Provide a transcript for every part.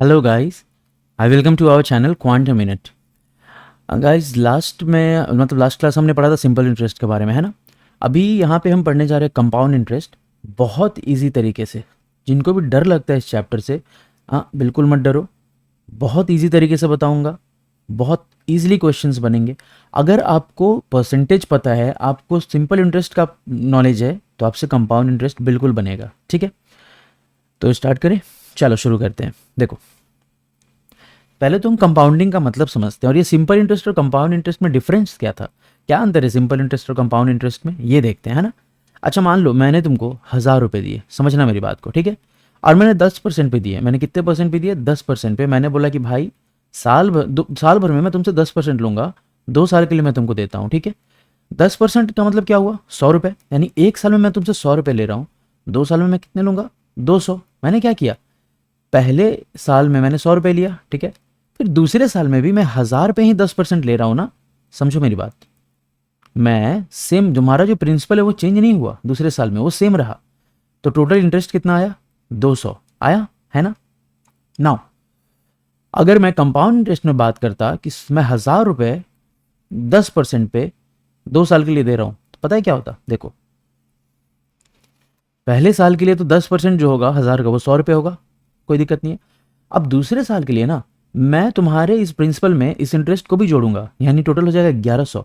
Hello guys, I welcome to our channel Quantum Minute. Guys, last class हमने पढ़ा था simple interest के बारे में, है ना। अभी यहाँ पे हम पढ़ने जा रहे हैं कंपाउंड इंटरेस्ट, बहुत इजी तरीके से। जिनको भी डर लगता है इस चैप्टर से, हाँ बिल्कुल मत डरो, बहुत इजी तरीके से बताऊंगा। बहुत इजीली क्वेश्चंस बनेंगे। अगर आपको परसेंटेज पता है, आपको सिंपल इंटरेस्ट का नॉलेज है, तो आपसे कंपाउंड इंटरेस्ट बिल्कुल बनेगा। ठीक है, तो स्टार्ट करें। चलो शुरू करते हैं। देखो, पहले तो हम कंपाउंडिंग का मतलब समझते हैं, और ये सिंपल इंटरेस्ट और कंपाउंड इंटरेस्ट में डिफरेंस क्या था, क्या अंतर है सिंपल इंटरेस्ट और कंपाउंड इंटरेस्ट में, ये देखते हैं, है ना। अच्छा, मान लो मैंने तुमको 1,000 रुपये दिए, समझना मेरी बात को, ठीक है। और मैंने 10% पे दिए। मैंने कितने परसेंट पे दिए? 10% पे। मैंने बोला कि भाई साल भर में मैं तुमसे 10% लूंगा, 2 साल के लिए मैं तुमको देता हूँ, ठीक है। 10% का मतलब क्या हुआ? 100 रुपये। यानी एक साल में मैं तुमसे 100 रुपये ले रहा हूँ, 2 साल में मैं कितने लूंगा? 200। मैंने क्या किया, पहले साल में मैंने 100 रुपये लिया, ठीक है। फिर दूसरे साल में भी मैं 1,000 पे ही 10% ले रहा हूं ना। समझो मेरी बात। मैं सेम, तुम्हारा जो प्रिंसिपल है वो चेंज नहीं हुआ, दूसरे साल में वो सेम रहा। तो टोटल इंटरेस्ट कितना आया? 200 आया, है ना। नाउ, अगर मैं कंपाउंड इंटरेस्ट में बात करता कि मैं 1,000 रुपये 10% पे 2 साल के लिए दे रहा हूं, तो पता है क्या होता? देखो, पहले साल के लिए तो 10% जो होगा 1,000 का, वो 100 रुपये होगा, कोई दिक्कत नहीं है। अब दूसरे साल के लिए ना, मैं तुम्हारे इस प्रिंसिपल में इस इंटरेस्ट को भी जोड़ूंगा, यानी टोटल हो जाएगा 1,100।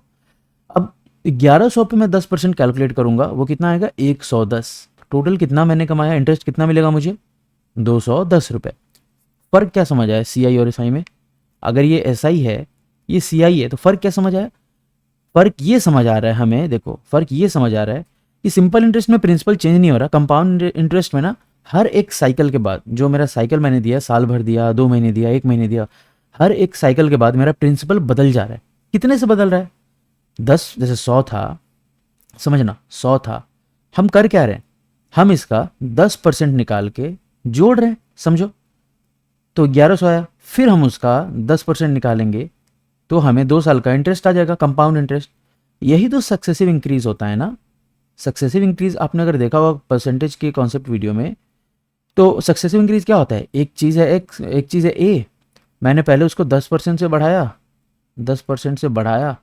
अब 1,100 पे मैं 10% कैलकुलेट करूंगा, वो कितना आएगा? 110। टोटल कितना मैंने कमाया, इंटरेस्ट कितना मिलेगा मुझे? 210 रुपये। फर्क क्या समझ आया सी आई और एस आई में? अगर ये एस आई है, ये सी आई है, तो फर्क क्या समझ आया? फर्क ये समझ आ रहा है हमें, देखो फर्क ये समझ आ रहा है कि सिंपल इंटरेस्ट में प्रिंसिपल चेंज नहीं हो रहा, कंपाउंड इंटरेस्ट में ना, हर एक साइकिल के बाद, जो मेरा साइकिल मैंने दिया, साल भर दिया, 2 महीने दिया, 1 महीने दिया, हर एक साइकिल के बाद मेरा प्रिंसिपल बदल जा रहा है। कितने से बदल रहा है? 10, जैसे 100 था, समझना 100 था, हम कर क्या रहे हैं? हम इसका 10% निकाल के जोड़ रहे हैं, समझो। तो 1,100 आया, फिर हम उसका 10% निकालेंगे, तो हमें 2 साल का इंटरेस्ट आ जाएगा, कंपाउंड इंटरेस्ट। यही तो सक्सेसिव इंक्रीज होता है ना। सक्सेसिव इंक्रीज आपने अगर देखा होगा परसेंटेज के कॉन्सेप्ट वीडियो में, तो सक्सेसिव इंक्रीज क्या होता है? एक चीज़ है एक्स, एक चीज़ है ए, मैंने पहले उसको 10% से बढ़ाया, 10% से बढ़ाया,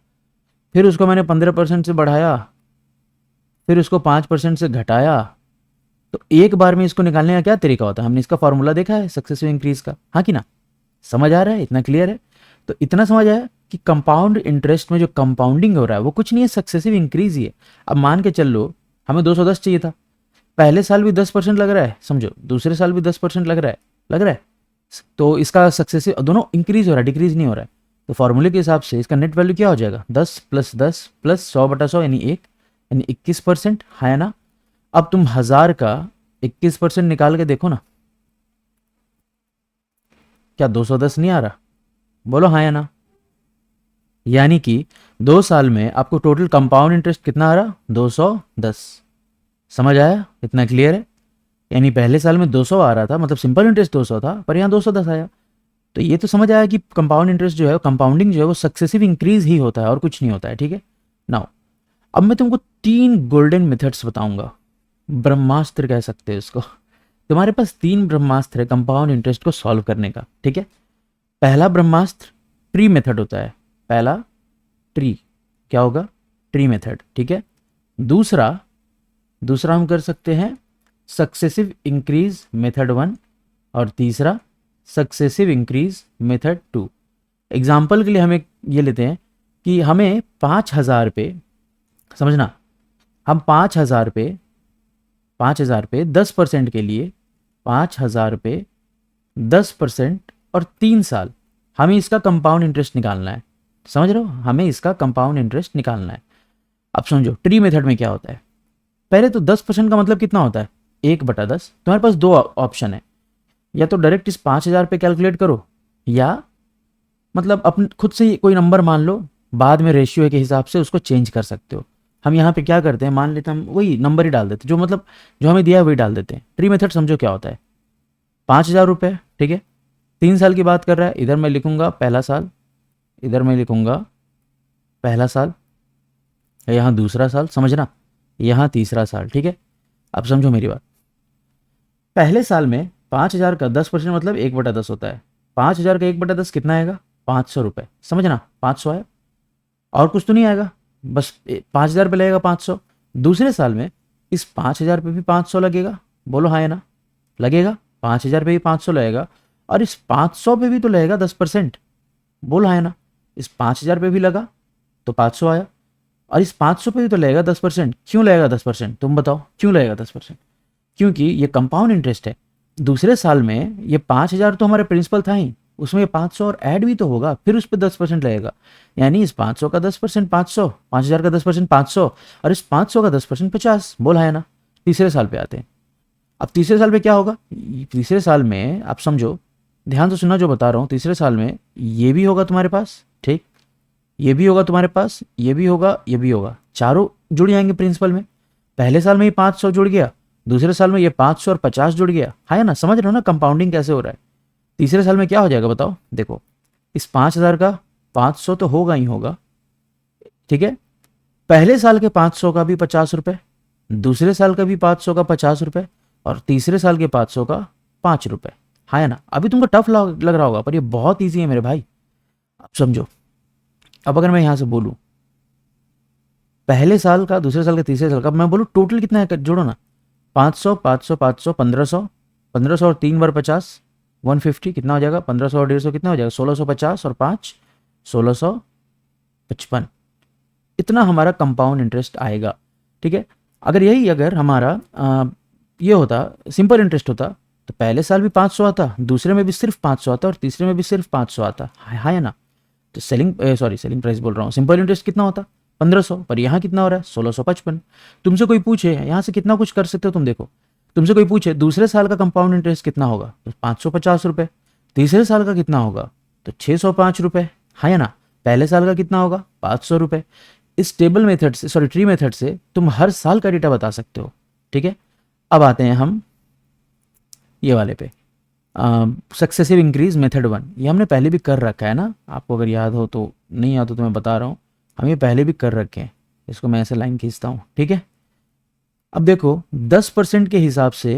फिर उसको मैंने 15% से बढ़ाया, फिर उसको 5% से घटाया। तो एक बार में इसको निकालने का क्या तरीका होता है? हमने इसका फॉर्मूला देखा है सक्सेसिव इंक्रीज का, हाँ कि ना। समझ आ रहा है? इतना क्लियर है? तो इतना समझ आया कि कंपाउंड इंटरेस्ट में जो कंपाउंडिंग हो रहा है वो कुछ नहीं है, सक्सेसिव इंक्रीज ही है। अब मान के चल लो, हमें 210 चाहिए था, पहले साल भी 10% लग रहा है, समझो, दूसरे साल भी 10% लग रहा है, लग रहा है। तो इसका सक्सेसिव दोनों इंक्रीज हो रहा है, डिक्रीज नहीं हो रहा है। तो फॉर्मूले के हिसाब से इसका नेट वैल्यू क्या हो जाएगा? 10 + 10 + 100/100 यानी 1, यानी 21%, है ना। अब तुम 1,000 का 21% निकाल के देखो ना, क्या 210 नहीं आ रहा? बोलो हाँ या ना। यानी कि 2 साल में आपको टोटल कंपाउंड इंटरेस्ट कितना आ रहा? 210। समझ आया? इतना क्लियर है? यानी पहले साल में 200 आ रहा था, मतलब सिंपल इंटरेस्ट 200 था, पर यहाँ 210 आया। तो ये तो समझ आया कि कंपाउंड इंटरेस्ट जो है, कंपाउंडिंग जो है, वो सक्सेसिव इंक्रीज ही होता है और कुछ नहीं होता है, ठीक है। नाउ, अब मैं तुमको 3 गोल्डन मेथड्स बताऊंगा, ब्रह्मास्त्र कह सकते हैं इसको। तुम्हारे पास 3 ब्रह्मास्त्र है कंपाउंड इंटरेस्ट को सॉल्व करने का, ठीक है। पहला ब्रह्मास्त्र ट्री मेथड होता है। पहला, ट्री, क्या होगा? ट्री मेथड, ठीक है। दूसरा, दूसरा हम कर सकते हैं सक्सेसिव इंक्रीज मेथड 1, और तीसरा सक्सेसिव इंक्रीज मेथड 2। एग्जाम्पल के लिए हमें ये लेते हैं कि हमें 5,000 पे, समझना, हम 5,000 पे 10% के लिए, 5,000 पे 10% और 3 साल, हमें इसका कंपाउंड इंटरेस्ट निकालना है। समझ रहे हो? हमें इसका कंपाउंड इंटरेस्ट निकालना है। अब समझो ट्री मेथड में क्या होता है। पहले तो 10% का मतलब कितना होता है? 1/10। तुम्हारे पास दो ऑप्शन है, या तो डायरेक्ट इस 5,000 पे कैलकुलेट करो, या मतलब अपने खुद से ही कोई नंबर मान लो, बाद में रेशियो के हिसाब से उसको चेंज कर सकते हो। हम यहाँ पे क्या करते हैं, मान लेते हैं हम वही नंबर ही डाल देते हैं, जो मतलब जो हमें दिया है वही डाल देते हैं। ट्री मेथड समझो क्या होता है। 5,000 रुपये, ठीक है, 3 साल की बात कर रहा है। इधर मैं लिखूंगा पहला साल, इधर मैं लिखूंगा पहला साल, यहाँ दूसरा साल, समझना, यहाँ तीसरा साल, ठीक है। अब समझो मेरी बात। पहले साल में 5,000 का 10% मतलब 1/10 होता है। 5,000 का 1/10 कितना आएगा? 500 रुपये। समझना, 500 है और कुछ तो नहीं आएगा, बस 5,000 पे लगेगा 500। दूसरे साल में इस 5,000 पे भी 500 लगेगा, बोलो हाँ या ना? लगेगा, 5,000 पे भी 500 लगेगा और इस 500 पे भी तो लगेगा 10%, बोलो हाँ या ना? इस 5,000 पे भी लगा तो 500 आया और इस 500 पे भी तो लगेगा 10%। क्यों लगेगा 10%? तुम बताओ क्यों लगेगा 10%? क्योंकि ये कंपाउंड इंटरेस्ट है। दूसरे साल में ये 5,000 तो हमारा प्रिंसिपल था ही, उसमें ये 500 और ऐड भी तो होगा, फिर उस पर 10% लगेगा। यानी इस 500 का 10% 500, 5,000 का 10% 500 और इस 500 का 10% 50, बोला है ना? तीसरे साल पे आते हैं। अब तीसरे साल में क्या होगा? तीसरे साल में आप समझो, ध्यान से सुनना जो बता रहा हूँ। तीसरे साल में ये भी होगा तुम्हारे पास, ठीक, ये भी होगा तुम्हारे पास, ये भी होगा, ये भी होगा, चारों जुड़ जाएंगे प्रिंसिपल में। पहले साल में ये 500 जुड़ गया, दूसरे साल में ये 500 और 50 जुड़ गया, है ना? समझ रहे हो ना कंपाउंडिंग कैसे हो रहा है? तीसरे साल में क्या हो जाएगा बताओ? देखो, इस 5,000 का 500 तो होगा ही होगा, ठीक है। पहले साल के 500 का भी 50 रुपए, दूसरे साल का भी 500 का 50 रुपए और तीसरे साल के 500 का 5 रुपए, है ना? अभी तुमको टफ लग रहा होगा पर ये बहुत ईजी है मेरे भाई, अब समझो। अब अगर मैं यहां से बोलूं पहले साल का, दूसरे साल का, तीसरे साल का, मैं बोलूं टोटल कितना है, जोड़ो ना। 500 500 500 1500, 1500 और 3 बार 50, 150, कितना हो जाएगा? 1500 और 150 कितना हो जाएगा? 1650 और 5 1655। इतना हमारा कंपाउंड इंटरेस्ट आएगा, ठीक है। अगर यही अगर हमारा ये होता सिंपल इंटरेस्ट होता तो पहले साल भी 500 आता, दूसरे में भी सिर्फ 500 आता और तीसरे में भी सिर्फ 500 आता, है ना? तो सेलिंग प्राइस बोल रहा हूँ, सिंपल इंटरेस्ट कितना होता? 1500, पर यहाँ कितना हो रहा है? 1655। तुमसे कोई पूछे, यहाँ से कितना कुछ कर सकते हो तुम, देखो। तुमसे कोई पूछे दूसरे साल का कंपाउंड इंटरेस्ट कितना होगा, तो 550 रुपये। तीसरे साल का कितना होगा, तो 605 रुपये, है ना? पहले साल का कितना होगा? 500 रुपये। इस टेबल मेथड से, सॉरी ट्री मेथड से तुम हर साल का डेटा बता सकते हो, ठीक है। अब आते हैं हम ये वाले पे, सक्सेसिव इंक्रीज मेथड 1। ये हमने पहले भी कर रखा है ना, आपको अगर याद हो तो, नहीं याद हो तो मैं बता रहा हूँ, हम ये पहले भी कर रखे हैं। इसको मैं ऐसे लाइन खींचता हूँ, ठीक है। अब देखो 10% के हिसाब से,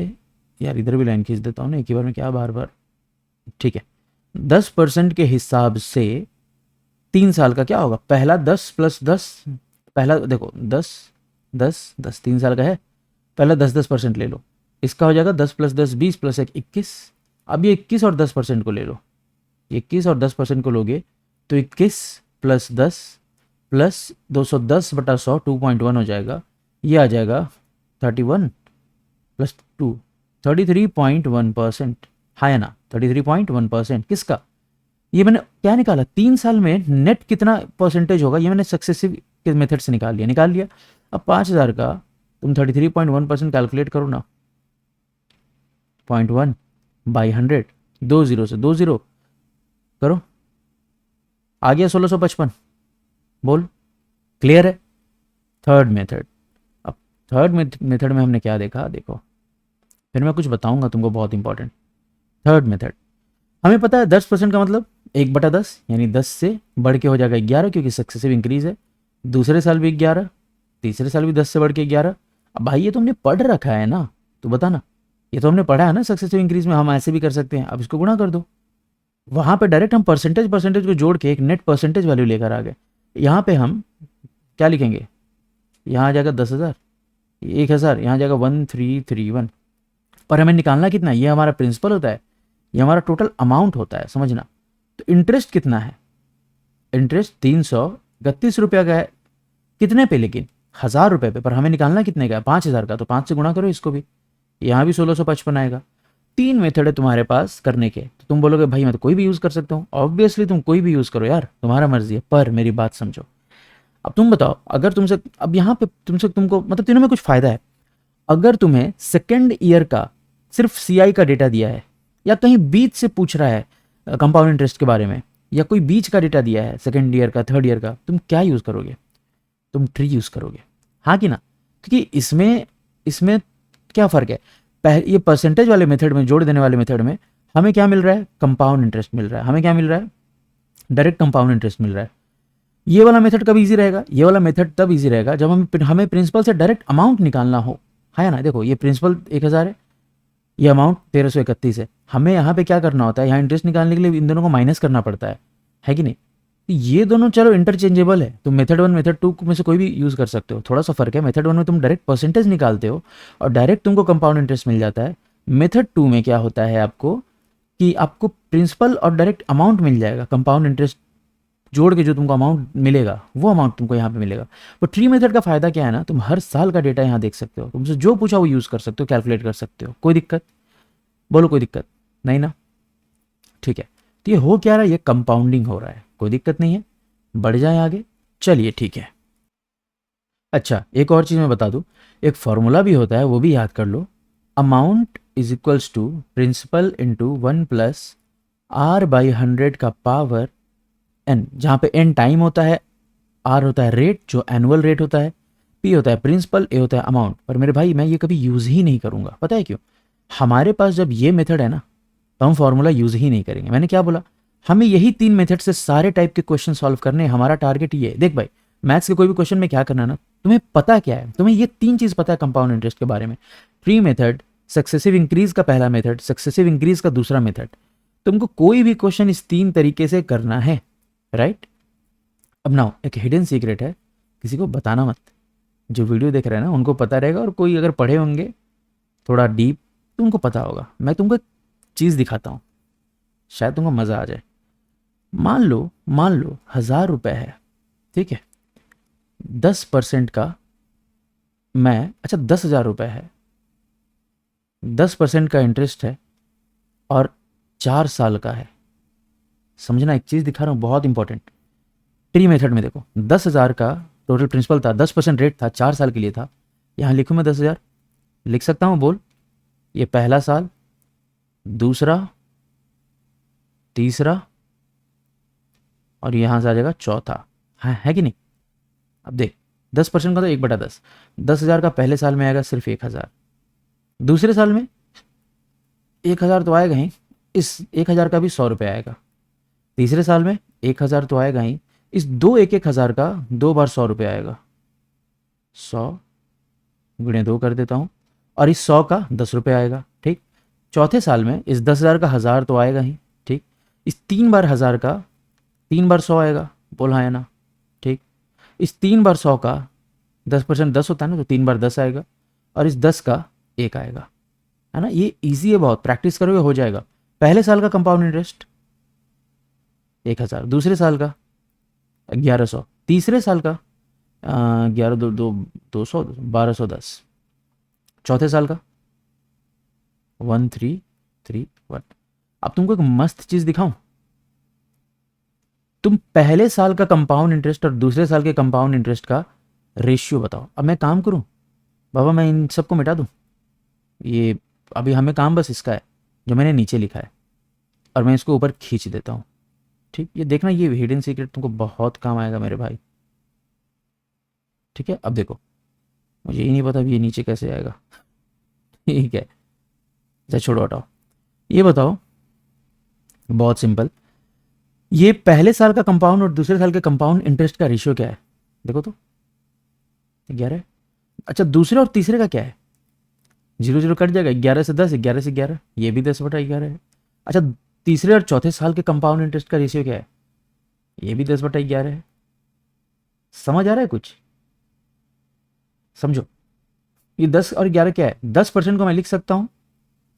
यार इधर भी लाइन खींच देता हूँ ना एक ही बार में, क्या बार बार, ठीक है। 10% के हिसाब से 3 साल का क्या होगा? पहला 10 प्लस 10, पहला देखो 10 10 10 3 साल का है, पहला 10% ले लो, इसका हो जाएगा 10 प्लस 10 20 प्लस 1 21। अब ये 21 और 10% को ले लो, 21 और 10% को लोगे तो 21 प्लस 10 प्लस 210/100 2.1 हो जाएगा, ये आ जाएगा 31 प्लस 2 33.1%, है ना? 33.1% किसका? ये मैंने क्या निकाला, 3 साल में नेट कितना परसेंटेज होगा, ये मैंने सक्सेसिव के मेथड से निकाल लिया। अब 5,000 का तुम 33.1% कैलकुलेट करो ना, 0.1 बाई 100, 2 जीरो से 2 जीरो करो, आ गया 1655। बोल, क्लियर है? Third method. अब थर्ड मेथड में हमने क्या देखा, देखो फिर मैं कुछ बताऊंगा तुमको बहुत इंपॉर्टेंट। थर्ड मेथड, हमें पता है 10% का मतलब 1/10, यानी 10 से बढ़ के हो जाएगा 11, क्योंकि सक्सेसिव इंक्रीज है। दूसरे साल भी 11, तीसरे साल भी 10 से बढ़ के 11। अब भाई ये तो हमने पढ़ रखा है ना, तो बता ना, ये तो हमने पढ़ा है ना, सक्सेसिव इंक्रीज में हम ऐसे भी कर सकते हैं। अब इसको गुणा कर दो, वहां पे डायरेक्ट हम परसेंटेज को जोड़ के एक नेट परसेंटेज वैल्यू लेकर आ गए। यहाँ पे हम क्या लिखेंगे, यहाँ आ जाएगा 10,000, 1,000, यहाँ आ जाएगा 1331। पर हमें निकालना कितना, ये हमारा प्रिंसिपल होता है, ये हमारा टोटल अमाउंट होता है, समझना। तो इंटरेस्ट कितना है? इंटरेस्ट 331 रुपया का है, कितने पे? लेकिन 1,000 रुपये पे। पर हमें निकालना कितने का है? 5,000 का, तो 5 से गुणा करो इसको भी, यहाँ भी 1655 आएगा। 3 मेथड है तुम्हारे पास करने के, तो तुम बोलोगे भाई मैं तो कोई भी यूज़ कर सकता हूँ। ऑब्वियसली तुम कोई भी यूज़ करो यार, तुम्हारा मर्जी है, पर मेरी बात समझो। अब तुम बताओ, अगर तुमसे अब यहाँ पे तुमको मतलब तीनों में कुछ फ़ायदा है। अगर तुम्हें सेकेंड ईयर का सिर्फ सीआई का डेटा दिया है, या कहीं बीच से पूछ रहा है कंपाउंड इंटरेस्ट के बारे में, या कोई बीच का डेटा दिया है सेकेंड ईयर का, थर्ड ईयर का, तुम क्या यूज़ करोगे? तुम ट्री यूज़ करोगे, हाँ कि ना? क्योंकि इसमें इसमें क्या फ़र्क है? ये परसेंटेज वाले मेथड में, जोड़ देने वाले मेथड में हमें क्या मिल रहा है? कंपाउंड इंटरेस्ट मिल रहा है। हमें क्या मिल रहा है? डायरेक्ट कंपाउंड इंटरेस्ट मिल रहा है। ये वाला मेथड कब इजी रहेगा? ये वाला मेथड तब इजी रहेगा जब हमें प्रिंसिपल से डायरेक्ट अमाउंट निकालना हो, है ना? देखो ये प्रिंसिपल 1,000 है, ये अमाउंट 1331 है। हमें यहाँ पे क्या करना होता है, यहाँ इंटरेस्ट निकालने के लिए इन दोनों को माइनस करना पड़ता है कि नहीं। ये दोनों चलो इंटरचेंजेबल है, तुम मेथड 1 मेथड 2 में से कोई भी यूज़ कर सकते हो। थोड़ा सा फर्क है, मेथड 1 में तुम डायरेक्ट परसेंटेज निकालते हो और डायरेक्ट तुमको कंपाउंड इंटरेस्ट मिल जाता है। मेथड 2 में क्या होता है आपको कि आपको प्रिंसिपल और डायरेक्ट अमाउंट मिल जाएगा, कंपाउंड इंटरेस्ट जोड़ के जो तुमको अमाउंट मिलेगा वो अमाउंट तुमको यहाँ पे मिलेगा। तो ट्री मेथड का फ़ायदा क्या है ना, तुम हर साल का डेटा यहाँ देख सकते हो, तुमसे जो पूछा वो यूज़ कर सकते हो, कैलकुलेट कर सकते हो। कोई दिक्कत? बोलो कोई दिक्कत नहीं ना? ठीक है, तो ये हो क्या रहा है, ये कंपाउंडिंग हो रहा है, कोई दिक्कत नहीं है। बढ़ जाए आगे, चलिए ठीक है। अच्छा, एक और चीज़ मैं बता दूँ, एक फॉर्मूला भी होता है, वो भी याद कर लो। Amount is equals to principal into 1 plus R/100 का पावर n, जहाँ पे n टाइम होता है, R होता है रेट जो एनुअल रेट होता है, P होता है प्रिंसिपल, A होता है अमाउंट। पर मेरे भाई मैं ये कभी यूज़ ही नहीं करूँगा, पता है क्यों? हमारे पास जब ये मेथड है ना तो हम फॉर्मूला यूज़ ही नहीं करेंगे। मैंने क्या बोला, हमें यही 3 मेथड से सारे टाइप के क्वेश्चन सॉल्व करने हैं, हमारा टारगेट ये है। देख भाई, मैथ्स के कोई भी क्वेश्चन में क्या करना है ना, तुम्हें पता क्या है, तुम्हें ये 3 चीज़ पता है कंपाउंड इंटरेस्ट के बारे में। ट्री मेथड, सक्सेसिव इंक्रीज का पहला मेथड, सक्सेसिव इंक्रीज का दूसरा मेथड। तुमको कोई भी क्वेश्चन इस 3 तरीके से करना है, राइट? अब नाउ एक हिडन सीक्रेट है, किसी को बताना मत। जो वीडियो देख रहे हैं ना उनको पता रहेगा, और कोई अगर पढ़े होंगे थोड़ा डीप तो उनको पता होगा। मैं तुमको एक चीज़ दिखाता हूँ, शायद तुमको मज़ा आ जाए। मान लो 1,000 रुपये है, ठीक है? 10% का अच्छा 10,000 रुपये है, 10% का इंटरेस्ट है और 4 साल का है। समझना, एक चीज़ दिखा रहा हूँ बहुत इंपॉर्टेंट। ट्री मेथड में देखो, 10,000 का टोटल प्रिंसिपल था, 10% रेट था, 4 साल के लिए था। यहाँ लिखूँ मैं 10,000, लिख सकता हूँ? बोल। ये पहला साल, दूसरा, तीसरा और यहाँ से आ जाएगा चौथा। है कि नहीं? अब देख, 10% का तो 1/10, 10,000 का पहले साल में आएगा सिर्फ 1,000, दूसरे साल में 1,000 तो आएगा ही, इस 1,000 का भी 100 रुपये आएगा, तीसरे साल में 1,000 तो आएगा ही, इस 1,000 का 2 बार 100 रुपये आएगा, 100 × 2 कर देता हूँ, और इस 100 का 10 रुपये आएगा, ठीक। चौथे साल में इस 10,000 का 1,000 तो आएगा ही, ठीक। इस 3 बार 1,000 का 3 बार 100 आएगा, बोल हाँ या ना, ठीक। इस 3 बार 100 का 10% 10 होता है ना, तो 3 बार 10 आएगा, और इस 10 का 1 आएगा, है ना। ये इजी है बहुत, प्रैक्टिस करोगे हो जाएगा। पहले साल का कंपाउंड इंटरेस्ट 1,000, दूसरे साल का 1,100, तीसरे साल का 11 2 2 200 1,210, चौथे साल का 1,331। अब तुमको एक मस्त चीज दिखाऊं, तुम पहले साल का कंपाउंड इंटरेस्ट और दूसरे साल के कंपाउंड इंटरेस्ट का रेशियो बताओ। अब मैं काम करूं बाबा, मैं इन सबको मिटा दूं, ये अभी हमें काम बस इसका है जो मैंने नीचे लिखा है, और मैं इसको ऊपर खींच देता हूं, ठीक। ये देखना, ये हिडन सीक्रेट तुमको बहुत काम आएगा मेरे भाई, ठीक है। अब देखो, मुझे ये नहीं पता अभी ये नीचे कैसे आएगा, ठीक है। अच्छा छोड़ो, हटाओ। ये बताओ, बहुत सिंपल, ये पहले साल का कंपाउंड और दूसरे साल के कंपाउंड इंटरेस्ट का रेशियो क्या है? देखो तो 11 है। अच्छा, दूसरे और तीसरे का क्या है? 0 0 कट जाएगा, 11 से 10, 11 से 11, ये भी 10/11 है। अच्छा, तीसरे और चौथे साल के कंपाउंड इंटरेस्ट का रेशियो क्या है? ये भी 10/11 है। समझ आ रहा है कुछ? समझो, ये 10 और 11 क्या है? 10% को मैं लिख सकता हूँ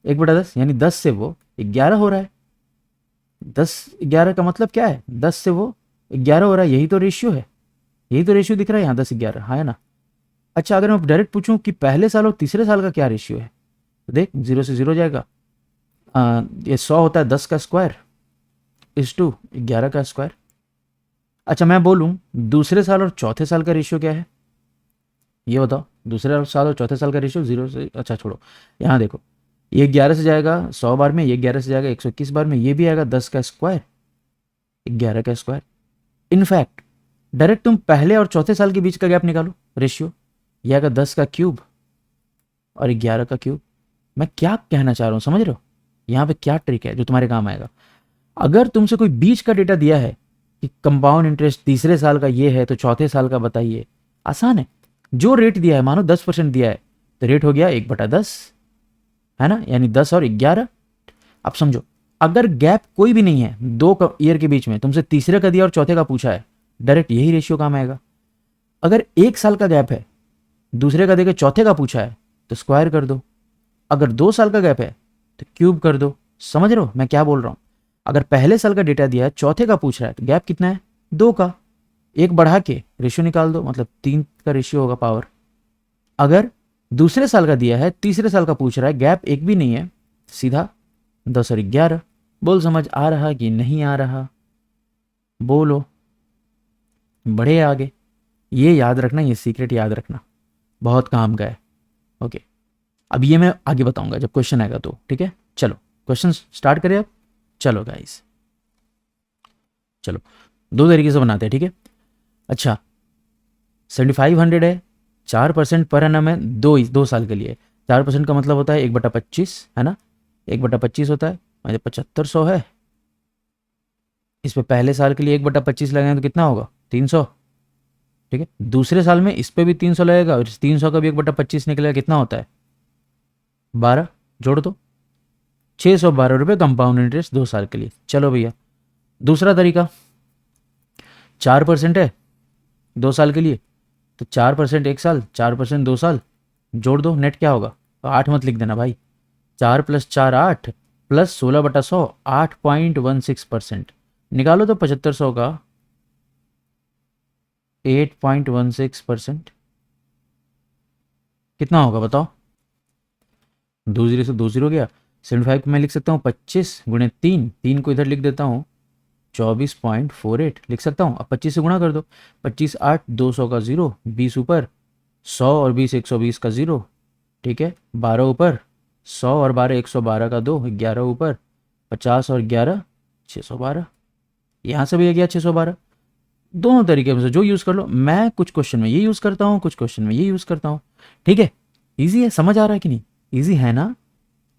1/10, यानी 10 से वो 11 हो रहा है। 10/11 का मतलब क्या है? 10 से वो 11 हो रहा है, यही तो रेशियो है, यही तो रेशियो दिख रहा है यहाँ 10/11, हाँ है ना। अच्छा, अगर मैं डायरेक्ट पूछूं कि पहले साल और तीसरे साल का क्या रेशियो है, तो देख 0 से 0 जाएगा। ये 100 होता है 10 का स्क्वायर इस टू 11 का स्क्वायर। अच्छा, मैं बोलूं दूसरे साल और चौथे साल का रेशियो क्या है, ये बताओ। दूसरे साल और चौथे साल का रेशियो 0 से, अच्छा छोड़ो, यहाँ देखो, ये 11 से जाएगा 100 बार में, ये 11 से जाएगा 121 बार में, ये भी आएगा 10 का स्क्वायर 11 का स्क्वायर। इनफैक्ट डायरेक्ट तुम पहले और चौथे साल के बीच का गैप निकालो, रेशियो, ये आएगा 10 का क्यूब और 11 का क्यूब। मैं क्या कहना चाह रहा हूँ, समझ रहे हो? यहाँ पे क्या ट्रिक है जो तुम्हारे काम आएगा। अगर तुमसे कोई बीच का डेटा दिया है कि कंपाउंड इंटरेस्ट तीसरे साल का ये है, तो चौथे साल का बताइए, आसान है। जो रेट दिया है, मानो 10% दिया है, तो रेट हो गया 1/10, है ना, यानी 10 और 11। अब समझो, अगर गैप कोई भी नहीं है 2 ईयर के बीच में, तुमसे तीसरे का दिया और चौथे का पूछा है, डायरेक्ट यही रेशियो काम आएगा। अगर 1 साल का गैप है, दूसरे का देके चौथे का पूछा है, तो स्क्वायर कर दो। अगर 2 साल का गैप है तो क्यूब कर दो। समझ रहे हो मैं क्या बोल रहा हूं? अगर पहले साल का डेटा दिया है, चौथे का पूछ रहा है, तो गैप कितना है? 2 का। एक बढ़ा के रेशियो निकाल दो, मतलब 3 का रेशियो होगा पावर। अगर दूसरे साल का दिया है, तीसरे साल का पूछ रहा है, गैप एक भी नहीं है, सीधा 10 और 11। बोल समझ आ रहा कि नहीं आ रहा? बोलो, बढ़े आगे। ये याद रखना, ये सीक्रेट याद रखना, बहुत काम का है। ओके, अब ये मैं आगे बताऊंगा जब क्वेश्चन आएगा तो, ठीक है? चलो क्वेश्चन स्टार्ट करें अब। चलो गाइस, चलो दो तरीके से बनाते हैं, ठीक है? अच्छा, 7500 है, 4% पर एनम है, 2 साल के लिए। 4% का मतलब होता है 1/25, है ना? 1/25 होता है, मतलब 7500 है। इस पे पहले साल के लिए 1/25 लगाएंगे तो कितना होगा? 300। ठीक है, दूसरे साल में इस पे भी 300 लगेगा, और 300 का भी 1/25 निकलेगा, कितना होता है? 12। जोड़ दो, 612 रुपये कंपाउंड इंटरेस्ट 2 साल के लिए। चलो भैया, दूसरा तरीका, 4% है 2 साल के लिए, तो 4% 1 साल, 4% 2 साल, जोड़ दो, नेट क्या होगा? तो 8 मत लिख देना भाई, 4 + 4 8, प्लस 16/100, 8.16%। निकालो तो 7500 का 8.16% कितना होगा बताओ? 2 जीरो से 2 जीरो गया। 75 को मैं लिख सकता हूँ 25 × 3, 3 को इधर लिख देता हूँ, 24.48 लिख सकता हूँ। अब 25 से गुणा कर दो, 25 8 200 का 0, 20 ऊपर, 100 और 20 120 का 0, ठीक है? 12 ऊपर, 100 और 12 112 का 2, 11 ऊपर, 50 और 11 612। यहाँ से भी आ गया 612। दोनों तरीके से जो यूज़ कर लो, मैं कुछ क्वेश्चन में ये यूज़ करता हूँ, कुछ क्वेश्चन में ये यूज़ करता हूँ, ठीक है? ईजी है, समझ आ रहा है कि नहीं? ईजी है ना?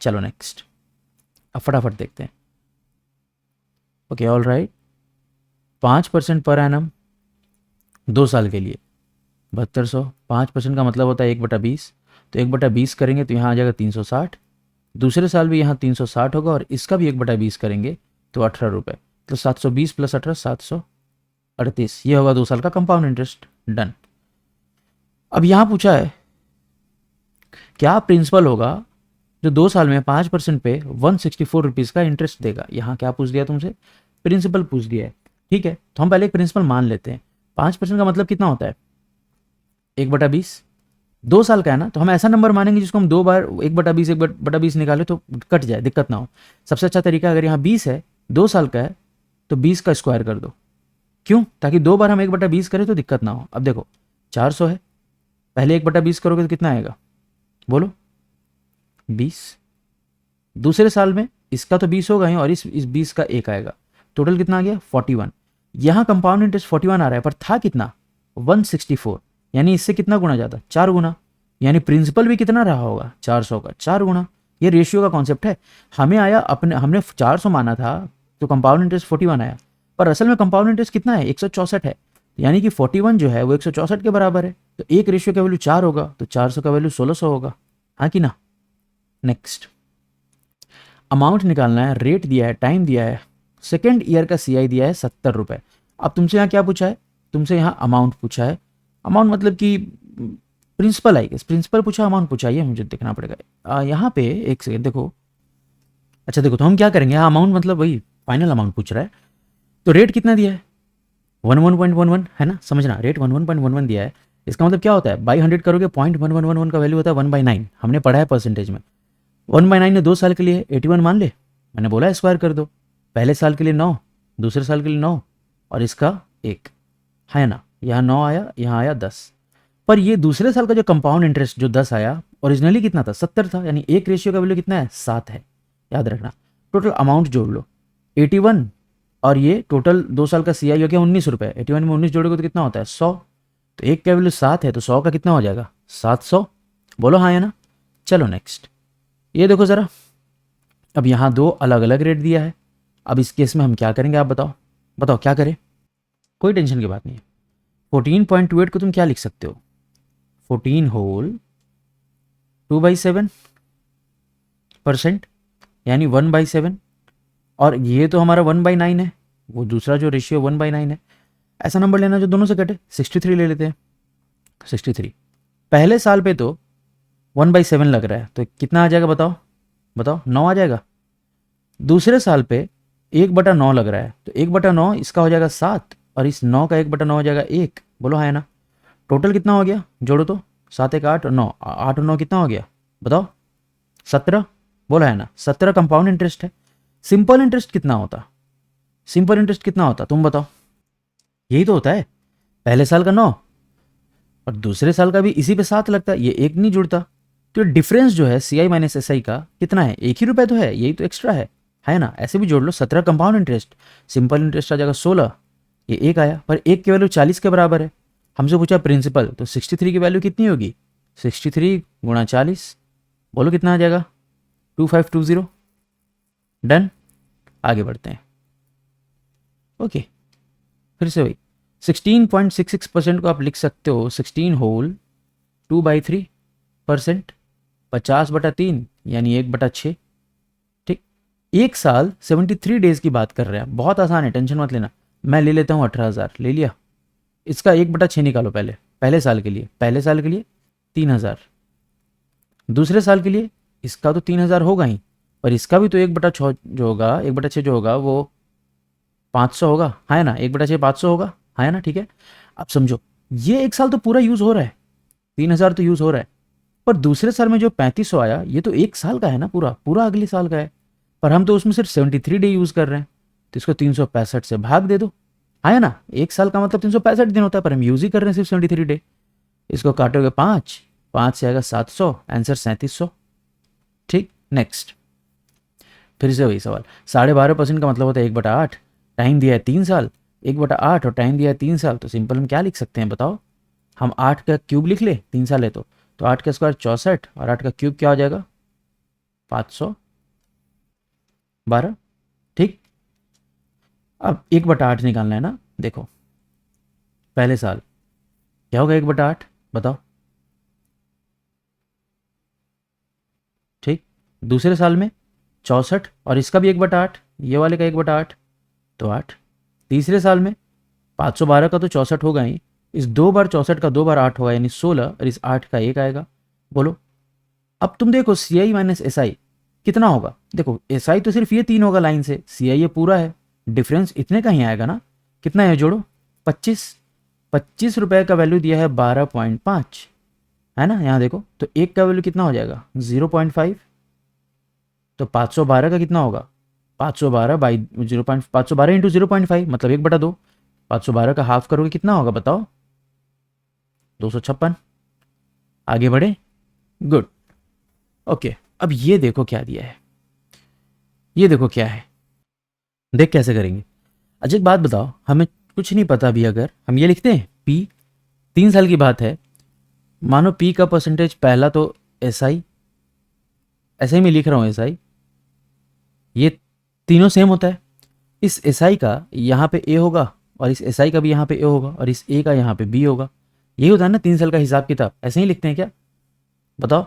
चलो नेक्स्ट, अब फटाफट देखते हैं। Okay, all right. 5% per annum 2 साल के लिए 7200। 5% का मतलब होता है 1/20, तो 1/20 करेंगे तो यहाँ आ जाएगा 360। दूसरे साल भी यहाँ 360 होगा, और इसका भी 1/20 करेंगे तो 18 रुपये, तो 720 + 18 738। ये होगा 2 साल का कंपाउंड इंटरेस्ट। डन। अब यहाँ पूछा है क्या प्रिंसिपल होगा जो 2 साल में 5% पे 164 रुपीज़ का इंटरेस्ट देगा। यहाँ क्या पूछ दिया तुमसे? प्रिंसिपल पूछ दिया है, ठीक है? तो हम पहले एक प्रिंसिपल मान लेते हैं। 5% का मतलब कितना होता है? 1/20। 2 साल का है ना, तो हम ऐसा नंबर मानेंगे जिसको हम 2 बार 1/20 निकाले तो कट जाए, दिक्कत ना हो। सबसे अच्छा तरीका, अगर यहाँ 20 है, 2 साल का है, तो 20 का स्क्वायर कर दो। क्यों? ताकि 2 बार हम 1/20 करें तो दिक्कत ना हो। अब देखो, 400 है, पहले 1/20 करोगे तो कितना आएगा? बोलो, 20। दूसरे साल में इसका तो 20 होगा ही, और इस 20 का 1 आएगा, टोटल कितना आ गया? 41। यहाँ कंपाउंड इंटरेस्ट 41 आ रहा है, पर था कितना? 164। यानी इससे कितना गुना ज़्यादा? 4 गुना। यानी प्रिंसिपल भी कितना रहा होगा? 400 का 4 गुना। ये रेशियो का कॉन्सेप्ट है। हमें आया, अपने हमने 400 माना था, तो कंपाउंड इंटरेस्ट 41 आया, पर असल में कंपाउंड इंटरेस्ट कितना है? 164 है। यानी कि 41 जो है वो 164 के बराबर है, तो एक रेशियो का वैल्यू 4 होगा, तो 400 का वैल्यू 1600 होगा। हाँ कि ना? नेक्स्ट, अमाउंट निकालना है, रेट दिया है, टाइम दिया है, सेकेंड ईयर का सीआई दिया है 70 रुपये। अब तुमसे यहाँ क्या पूछा है? तुमसे यहाँ अमाउंट पूछा है। अमाउंट मतलब कि प्रिंसिपल आई, प्रिंसिपल पूछा, अमाउंट पूछा, ये मुझे देखना पड़ेगा। यहाँ पे एक सेकेंड देखो। अच्छा देखो, तो हम क्या करेंगे, यहाँ अमाउंट मतलब वही फाइनल अमाउंट पूछ रहा है, तो रेट कितना दिया है? 11.11 है ना, समझना, रेट 11.11 दिया है। इसका मतलब क्या होता है? बाई 100 करोगे 0.1111 का वैल्यू होता है 1/9। हमने पढ़ा है परसेंटेज में। 1/9 ने 2 साल के लिए 81 मान ले, मैंने बोला स्क्वायर कर दो। पहले साल के लिए 9, दूसरे साल के लिए 9, और इसका 1, है ना? यहाँ 9 आया, यहाँ आया 10। पर ये दूसरे साल का जो कंपाउंड इंटरेस्ट जो 10 आया, ओरिजिनली कितना था? 70 था। यानी एक रेशियो का वैल्यू कितना है? 7 है। याद रखना। टोटल अमाउंट जोड़ लो, 81, और ये टोटल 2 साल का सीआई हो गया 19 रुपये। 81 में 19 जोड़ोगे तो कितना होता है? 100। तो एक का वैल्यू 7 है, तो 100 का कितना हो जाएगा? 700। बोलो हाँ या ना? चलो नेक्स्ट, ये देखो ज़रा। अब यहाँ 2 अलग अलग रेट दिया है। अब इस केस में हम क्या करेंगे? आप बताओ, बताओ क्या करें? कोई टेंशन की बात नहीं है। 14.28 को तुम क्या लिख सकते हो? 14 होल 2/7, परसेंट यानी 1/7, और ये तो हमारा 1/9 है, वो दूसरा जो रेशियो 1/9 है। ऐसा नंबर लेना जो दोनों से कटे, 63 ले लेते हैं। 63 पहले साल पे तो 1/7 लग रहा है, तो कितना आ जाएगा बताओ, बताओ 9 आ जाएगा। दूसरे साल पे 1/9 लग रहा है, तो 1/9 इसका हो जाएगा 7, और इस 9 का 1/9 हो जाएगा 1। बोलो हाँ है ना। टोटल कितना हो गया, जोड़ो तो, 7 1 8 9, 8 और 9 कितना हो गया बताओ, 17। बोला है ना, 17 कंपाउंड इंटरेस्ट है। सिंपल इंटरेस्ट कितना होता, सिंपल इंटरेस्ट कितना होता तुम बताओ। यही तो होता है, पहले साल का 9 और दूसरे साल का भी इसी पे 7 लगता है, ये एक नहीं जुड़ता। तो डिफरेंस जो है सी आई माइनस एस आई का कितना है, 1 ही रुपए तो है, यही तो एक्स्ट्रा है ना। ऐसे भी जोड़ लो, 17 कंपाउंड इंटरेस्ट, सिंपल इंटरेस्ट आ जाएगा 16, ये एक आया, पर एक की वैल्यू 40 के बराबर है। हमसे पूछा प्रिंसिपल, तो 63 की वैल्यू कितनी होगी, 63 गुणा 40, बोलो कितना आ जाएगा, 2520। डन, आगे बढ़ते हैं। ओके, फिर से वही 16.66% को आप लिख सकते हो 16 होल 2/3%, 50/3 यानी 1/6। ठीक, एक साल 73 डेज की बात कर रहे हैं, बहुत आसान है, टेंशन मत लेना। मैं ले लेता हूँ 18,000, ले लिया। इसका 1/6 निकालो पहले, पहले साल के लिए, पहले साल के लिए 3,000, दूसरे साल के लिए इसका तो 3,000 होगा ही, पर इसका भी तो 1/6 जो होगा, 1/6 जो होगा वो 500 होगा, है ना, 1/6 500 होगा, है ना। ठीक है, अब समझो, ये एक साल तो पूरा यूज हो रहा है, 3,000 तो यूज हो रहा है, पर दूसरे साल में जो 3500 आया, ये तो एक साल का है ना, पूरा पूरा अगले साल का है, पर हम तो उसमें सिर्फ 73 डे यूज कर रहे हैं, तो इसको 365 से भाग दे दो, है ना। एक साल का मतलब 365 दिन होता है, पर हम यूज ही कर रहे हैं सिर्फ 73 डे। इसको काटोगे 5, 5 से आएगा 700, आंसर 3700। ठीक, नेक्स्ट, फिर से वही सवाल, 12.5% का मतलब होता है 1/8, टाइम दिया है 3 साल, 1/8 और टाइम दिया है 3 साल, तो सिंपल हम क्या लिख सकते हैं बताओ। हम 8 का क्यूब लिख ले, 3 साल है तो 8 का स्क्वायर 64, और 8 का क्यूब क्या हो जाएगा 512। ठीक, अब 1/8 निकालना है ना, देखो पहले साल क्या होगा 1/8 बताओ। ठीक, दूसरे साल में 64, और इसका भी 1/8, ये वाले का 1/8 तो 8। तीसरे साल में 512 का तो 64 होगा ही, इस 2 बार 64 का 2 बार 8 होगा यानी 16, और इस 8 का 1 आएगा। बोलो, अब तुम देखो सी आई माइनस एस आई कितना होगा। देखो एस आई तो सिर्फ ये 3 होगा लाइन से, सी आई ये पूरा है, डिफरेंस इतने का ही आएगा ना। कितना है जोड़ो, 25। 25 रुपए का वैल्यू दिया है 12.5, है ना। यहाँ देखो तो एक का वैल्यू कितना हो जाएगा 0.5, तो 512 का कितना होगा 512 बाई 512 इंटू 0.5 मतलब 1/2। 512 का हाफ करोगे कितना होगा बताओ, 256। आगे बढ़े, गुड। ओके, अब ये देखो क्या दिया है, ये देखो क्या है, देख कैसे करेंगे। अच्छा एक बात बताओ, हमें कुछ नहीं पता अभी, अगर हम ये लिखते हैं पी, 3 साल की बात है, मानो पी का परसेंटेज पहला तो एस आई, ऐसे ही मैं लिख रहा हूँ एस आई, ये तीनों सेम होता है। इस एस आई का यहाँ पे ए होगा, और इस एस आई का भी यहाँ पे ए होगा, और इस ए का यहाँ पे बी होगा। यही होता है ना 3 साल का हिसाब किताब, ऐसे ही लिखते हैं क्या बताओ।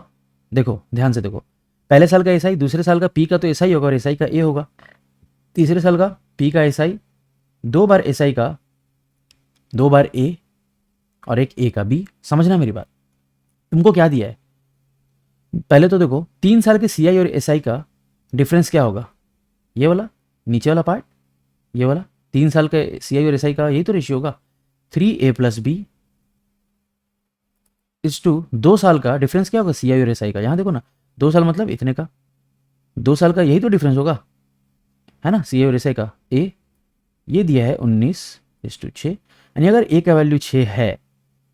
देखो ध्यान से देखो, पहले साल का एस आई, दूसरे साल का पी का तो एस आई होगा और एस आई का ए होगा, तीसरे साल का पी का S I, 2 bar S I का 2 बार ए, और एक ए का बी। समझना मेरी बात, तुमको क्या दिया है, पहले तो देखो 3 साल के सी आई और एस आई का डिफरेंस क्या होगा, ये वाला नीचे वाला पार्ट, ये वाला 3 साल के सी आई और एस आई का यही तो रेशियो होगा, 3a plus B is to 2 साल का डिफरेंस क्या होगा सी आई और एस आई का। यहाँ देखो ना, 2 साल मतलब इतने का, 2 साल का यही तो डिफरेंस होगा, है ना, सी आई और एस आई का। ए ये दिया है 19:6, यानी अगर ए का वैल्यू 6 है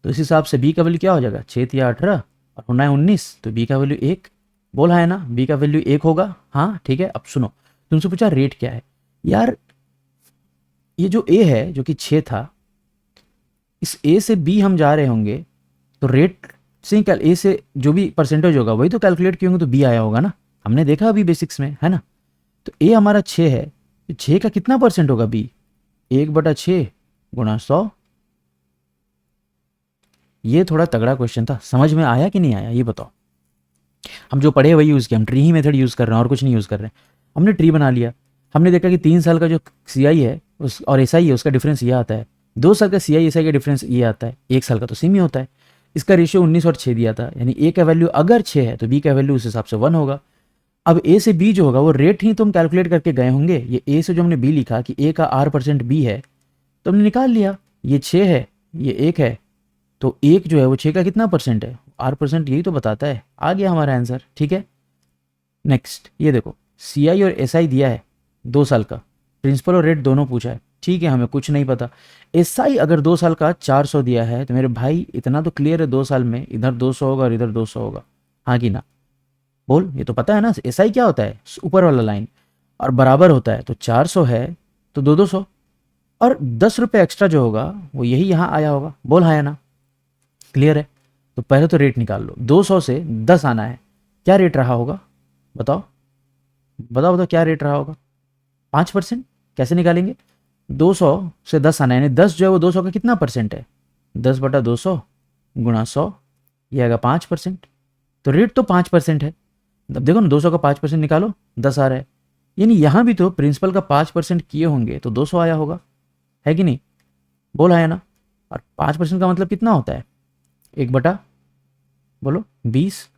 तो इस हिसाब से बी का वैल्यू क्या हो जाएगा, 6 या 18 और होना है 19, तो बी का वैल्यू 1। बोला है ना बी का वैल्यू 1 होगा। हाँ ठीक है, अब सुनो, तुमसे पूछा रेट क्या है। यार ये जो ए है जो कि 6 था, इस ए से बी हम जा रहे होंगे, तो रेट से ए से जो भी परसेंटेज होगा वही तो कैलकुलेट किए होंगे, तो बी आया होगा ना, हमने देखा अभी बेसिक्स में, है ना। तो ए हमारा 6 है, तो 6 का कितना परसेंट होगा बी, 1/6 गुणा 100। ये थोड़ा तगड़ा क्वेश्चन था, समझ में आया कि नहीं आया ये बताओ। हम जो पढ़े वही यूज़ किया, हम ट्री ही मेथड यूज़ कर रहे हैं और कुछ नहीं यूज़ कर रहे हैं। हमने ट्री बना लिया, हमने देखा कि 3 साल का जो सी आई है उस और एस आई है उसका डिफरेंस ये आता है, 2 साल का सी आई एस आई का डिफरेंस ये आता है, 1 साल का तो सेम ही होता है। इसका रेशियो 19 और 6 दिया था, यानी ए का वैल्यू अगर 6 है तो बी का वैल्यू उस हिसाब से 1 होगा। अब ए से बी जो होगा वो रेट ही तो हम कैलकुलेट करके गए होंगे। ये ए से जो हमने बी लिखा कि ए का R% बी है, तो हमने निकाल लिया। ये 6 है, ये 1 है, तो 1 जो है वो 6 का कितना परसेंट है, R% यही तो बताता है। आ गया हमारा आंसर, ठीक है। नेक्स्ट ये देखो, सी आई और एस आई दिया है 2 साल का, प्रिंसिपल और रेट दोनों पूछा है, ठीक है, हमें कुछ नहीं पता। एस आई अगर 2 साल का 400 दिया है तो मेरे भाई इतना तो क्लियर है, 2 साल में इधर 200 होगा और इधर 200 होगा, हाँ कि ना, बोल। ये तो पता है ना एस आई क्या होता है, ऊपर वाला लाइन, और बराबर होता है, तो 400 है तो 200 और 10 रुपये एक्स्ट्रा जो होगा वो यही यहाँ आया होगा, बोल हाँ या ना, क्लियर है। तो पहले तो रेट निकाल लो, 200 से 10 आना है, क्या रेट रहा होगा, बताओ बताओ बताओ, क्या रेट रहा होगा, 5%। कैसे निकालेंगे, 200 से 10 आना है, यानी 10 जो है वो 200 का कितना परसेंट है, 10/200 गुणा 100, ये आएगा 5%। तो रेट तो 5% है। अब देखो ना, 200 का 5% निकालो, 10 आ रहा है, यानी यहाँ भी तो प्रिंसिपल का 5% किए होंगे तो 200 आया होगा, है कि नहीं, बोल आया ना। और 5% का मतलब कितना होता है, 1 बटा, बोलो 20।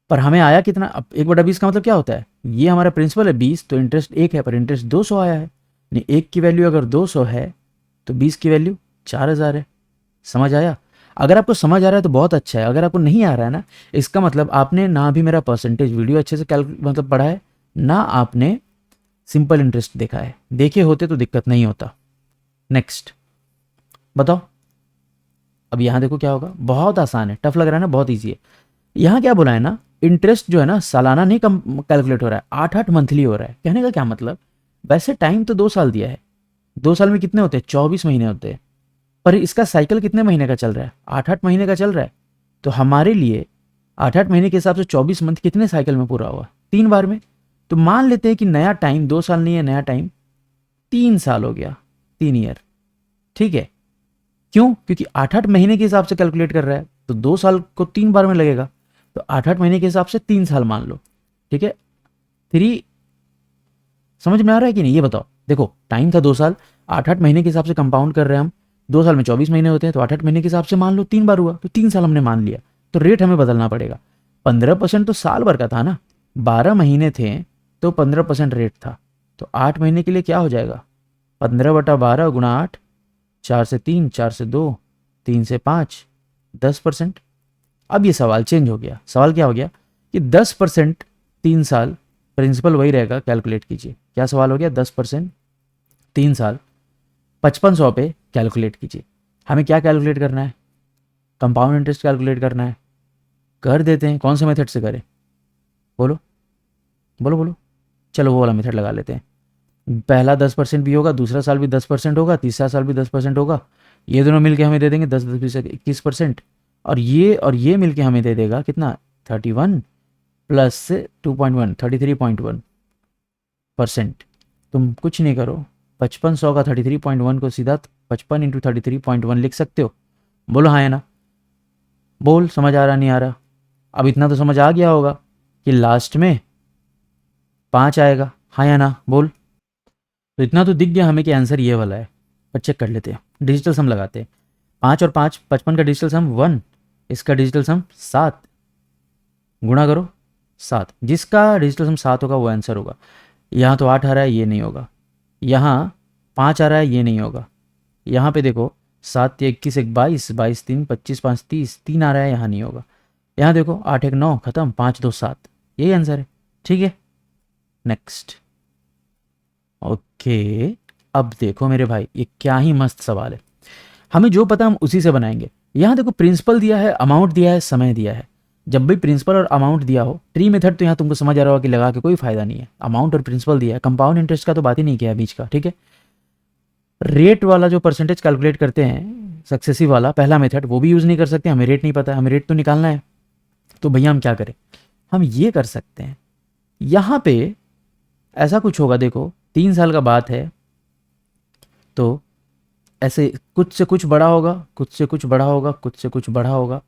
पर हमें आया कितना, अब 1/20 का मतलब क्या होता है, ये हमारा प्रिंसिपल है 20, तो इंटरेस्ट 1 है पर इंटरेस्ट 200 आया है, यानी 1 की वैल्यू अगर 200 है तो 20 की वैल्यू 4000 है। समझ आया। अगर आपको समझ आ रहा है तो बहुत अच्छा है, अगर आपको नहीं आ रहा है ना, इसका मतलब आपने ना भी मेरा परसेंटेज वीडियो अच्छे से मतलब पढ़ा है, ना आपने सिंपल इंटरेस्ट देखा है। देखे होते तो दिक्कत नहीं होता। नेक्स्ट बताओ, अब यहाँ देखो क्या होगा, बहुत आसान है, टफ लग रहा है ना, बहुत ईजी है। यहाँ क्या बोला है ना, इंटरेस्ट जो है ना सालाना नहीं कम कैलकुलेट हो रहा है, 8-8 मंथली हो रहा है। कहने का क्या मतलब, वैसे टाइम तो 2 साल दिया है, 2 साल में कितने होते हैं, 24 महीने होते हैं, पर इसका साइकिल कितने महीने का चल रहा है, 8-8 महीने का चल रहा है। तो हमारे लिए 8-8 महीने के हिसाब से 24 मंथ कितने साइकिल में पूरा हुआ, 3 बार में। तो मान लेते हैं कि नया टाइम 2 साल नहीं है, नया टाइम 3 साल हो गया, 3 ईयर, ठीक है। क्यों, क्योंकि 8-8 महीने के हिसाब से कैलकुलेट कर रहा है, तो 2 साल को 3 बार में लगेगा, तो 8-8 महीने के हिसाब से 3 साल मान लो, ठीक है। 3, समझ में आ रहा है कि नहीं, ये बताओ। देखो टाइम था 2 साल, 8-8 महीने के हिसाब से कंपाउंड कर रहे हैं हम, 2 साल में 24 महीने होते हैं, तो 8-8 महीने के हिसाब से मान लो 3 बार हुआ, तो 3 साल हमने मान लिया। तो रेट हमें बदलना पड़ेगा, 15% तो साल भर का था ना, 12 महीने थे तो 15% रेट था, तो 8 महीने के लिए क्या हो जाएगा, 15/12 गुणा 8, 4 से 3, 4 से 2, 3 से 5, 10%। अब ये सवाल चेंज हो गया, सवाल क्या हो गया कि 10% 3 साल, प्रिंसिपल वही रहेगा, कैलकुलेट कीजिए क्या सवाल हो गया, 10% 3 साल 5500 पे कैलकुलेट कीजिए। हमें क्या कैलकुलेट करना है, कंपाउंड इंटरेस्ट कैलकुलेट करना है। कर देते हैं, कौन से मेथड से करें, बोलो बोलो बोलो, चलो वो वाला मेथड लगा लेते हैं। पहला 10% भी होगा, दूसरा साल भी 10% होगा, तीसरा साल भी 10% होगा, ये दोनों मिलके हमें दे देंगे 10-10-20-21%, और ये मिलके हमें दे देगा कितना, 31 प्लस 2.1, 33.1%। तुम कुछ नहीं करो, 5500 का 33.1 को सीधा 55 इंटू 33.1 लिख सकते हो, बोलो हाँ या ना, बोल समझ आ रहा नहीं आ रहा। अब इतना तो समझ आ गया होगा कि लास्ट में 5 आएगा, हाँ या ना, बोल। तो इतना तो दिख गया हमें कि आंसर ये वाला है। पर चेक कर लेते हैं, डिजिटल सम लगाते हैं। 5 और 5, 55 का डिजिटल सम 1, इसका डिजिटल सम 7, गुणा करो 7, जिसका डिजिटल सम 7 होगा वो आंसर होगा। यहाँ तो 8 आ रहा है, ये नहीं होगा। यहाँ 5 आ रहा है, ये नहीं होगा। यहाँ पे देखो 7 या 21 1 22, 22 3 25 5 30, 3 आ रहा है, यहाँ नहीं होगा। यहाँ देखो 8 1 9, खत्म, 5 2 7, यही आंसर है, ठीक है। Next, okay. अब देखो मेरे भाई, ये क्या ही मस्त सवाल है, हमें जो पता हम उसी से बनाएंगे। यहाँ देखो प्रिंसिपल दिया है, अमाउंट दिया है, समय दिया है। जब भी प्रिंसिपल और अमाउंट दिया हो, ट्री मेथड तो यहाँ तुमको समझ आ रहा होगा कि लगा के कोई फायदा नहीं है। अमाउंट और प्रिंसिपल दिया है, कंपाउंड इंटरेस्ट का तो बात ही नहीं किया है बीच का, ठीक है। रेट वाला जो परसेंटेज कैलकुलेट करते हैं, सक्सेसिव वाला पहला मेथड, वो भी यूज़ नहीं कर सकते, हमें रेट नहीं पता है, हमें रेट तो निकालना है। तो भैया हम क्या करें, हम ये कर सकते हैं, यहाँ पे ऐसा कुछ होगा, देखो 3 साल का बात है, तो ऐसे कुछ से कुछ बड़ा होगा, कुछ से कुछ बड़ा होगा, कुछ से कुछ बड़ा होगा,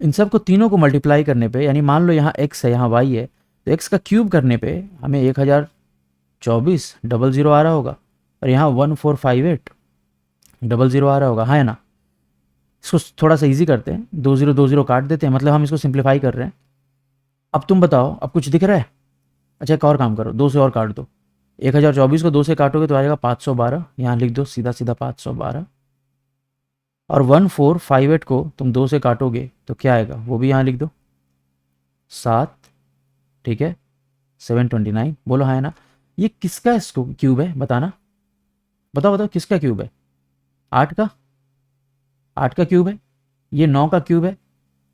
इन सब को तीनों को मल्टीप्लाई करने पे, यानी मान लो यहाँ x है यहाँ y है, तो x का क्यूब करने पे हमें 1024 डबल ज़ीरो आ रहा होगा, और यहाँ 1458 डबल ज़ीरो आ रहा होगा, हाँ है ना। इसको थोड़ा सा इजी करते हैं, 2 0 काट देते हैं, मतलब हम इसको सिंप्लीफाई कर रहे हैं। अब तुम बताओ, अब कुछ दिख रहा है? अच्छा एक और काम करो, 2 से और काट दो। 1024 को 2 से काटोगे तो आ जाएगा 512, यहाँ लिख दो सीधा सीधा 512। और 1458 को तुम 2 से काटोगे तो क्या आएगा, वो भी यहाँ लिख दो 7, ठीक है 729। बोलो हाँ है ना। ये किसका इसको क्यूब है बताना, बताओ बताओ किसका क्यूब है? 8 का, 8 का क्यूब है। ये 9 का क्यूब है,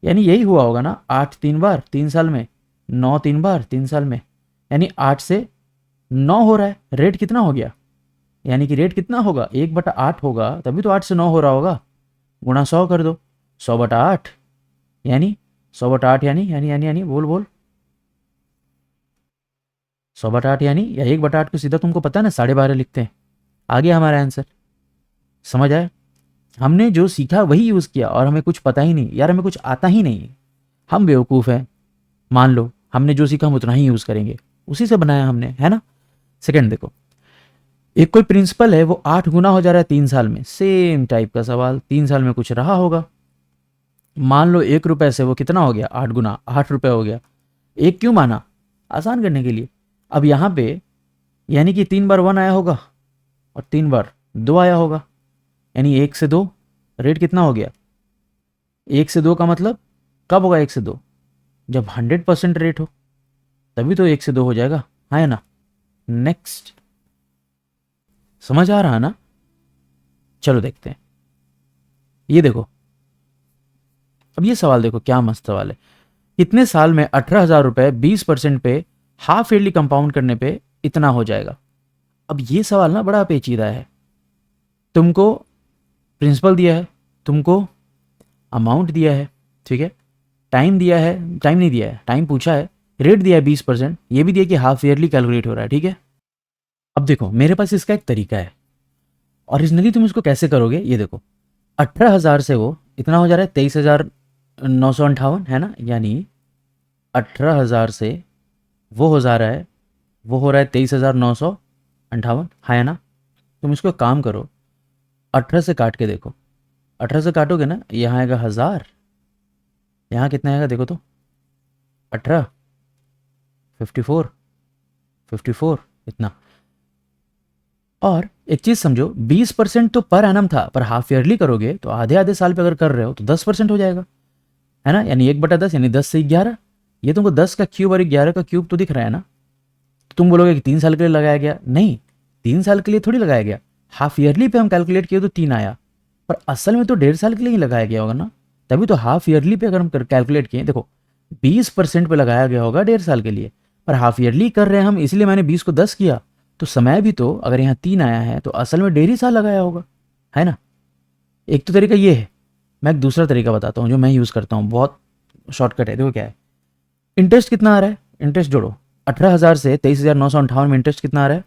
यानी यही हुआ होगा ना, 8 3 बार 3 साल में, 9 3 बार 3 साल में, यानी 8 से 9 हो रहा है। रेट कितना हो गया, यानी कि रेट कितना होगा, 1/8 होगा, तभी तो 8 से 9 हो रहा होगा। गुणा 100 कर दो, 100/8 यानी 100/8 यानी बोल बोल 100/8 यानी, या 1/8 को सीधा तुमको पता है ना 12.5 लिखते हैं। आ गया हमारा आंसर, समझ आया? हमने जो सीखा वही यूज़ किया, और हमें कुछ पता ही नहीं यार, हमें कुछ आता ही नहीं, हम बेवकूफ़ हैं। मान लो हमने जो सीखा हम उतना ही यूज़ करेंगे, उसी से बनाया हमने, है ना। सेकंड देखो, एक कोई प्रिंसिपल है वो 8 गुना हो जा रहा है 3 साल में, सेम टाइप का सवाल, 3 साल में कुछ रहा होगा। मान लो 1 रुपए से वो कितना हो गया, 8 गुना, 8 रुपए हो गया। एक क्यों माना, आसान करने के लिए। अब यहाँ पे यानी कि 3 बार 1 आया होगा और 3 बार 2 आया होगा, यानी 1 से 2, रेट कितना हो गया, 1 से 2 का मतलब कब होगा 1 से 2, जब 100% रेट हो, तभी तो 1 से 2 हो जाएगा, है ना। नेक्स्ट, समझ आ रहा ना। चलो देखते हैं, ये देखो, अब ये सवाल देखो क्या मस्त सवाल है। कितने साल में 18,000 रुपए 20% पे हाफ ईयरली कंपाउंड करने पे इतना हो जाएगा। अब ये सवाल ना बड़ा पेचीदा है। तुमको प्रिंसिपल दिया है, तुमको अमाउंट दिया है, ठीक है, टाइम दिया है, टाइम नहीं दिया है, टाइम पूछा है, रेट दिया है 20%, ये भी दिया कि हाफ ईयरली कैलकुलेट हो रहा है, ठीक है। अब देखो मेरे पास इसका एक तरीका है, ओरिजिनली तुम इसको कैसे करोगे, ये देखो 18,000 से वो इतना हो जा रहा है 23,958, है ना, यानी 18,000 से वो हो जा रहा है, वो हो रहा है 23,958, है ना। तुम इसको काम करो, 18 से काट के देखो, 18 से काटोगे ना, यहाँ आएगा 1000, यहाँ कितना आएगा देखो तो, 18, 54, 54 इतना। और एक चीज़ समझो, 20% तो पर एनम था, पर हाफ ईयरली करोगे तो आधे आधे साल पे अगर कर रहे हो तो 10% हो जाएगा, है ना, यानी 1/10 यानी 10 से 11। ये तुमको 10 का क्यूब और 11 का क्यूब तो दिख रहा है ना। तो तुम बोलोगे कि 3 साल के लिए लगाया गया, नहीं 3 साल के लिए थोड़ी लगाया गया, हाफ ईयरली पे हम कैलकुलेट किए तो 3 आया, पर असल में तो 1.5 साल के लिए ही लगाया गया होगा ना, तभी तो हाफ ईयरली पे अगर हम कैलकुलेट किए, देखो 20% पे लगाया गया होगा 1.5 साल के लिए, पर हाफ ईयरली कर रहे हैं हम, इसलिए मैंने 20 को 10 किया, तो समय भी तो अगर यहाँ 3 आया है तो असल में 1.5 साल लगाया होगा, है ना। एक तो तरीका ये है, मैं एक दूसरा तरीका बताता हूँ जो मैं यूज़ करता हूँ, बहुत शॉर्टकट है, देखो क्या है। इंटरेस्ट कितना आ रहा है, इंटरेस्ट जोड़ो, 18,000 से 23,958 में इंटरेस्ट कितना आ रहा है,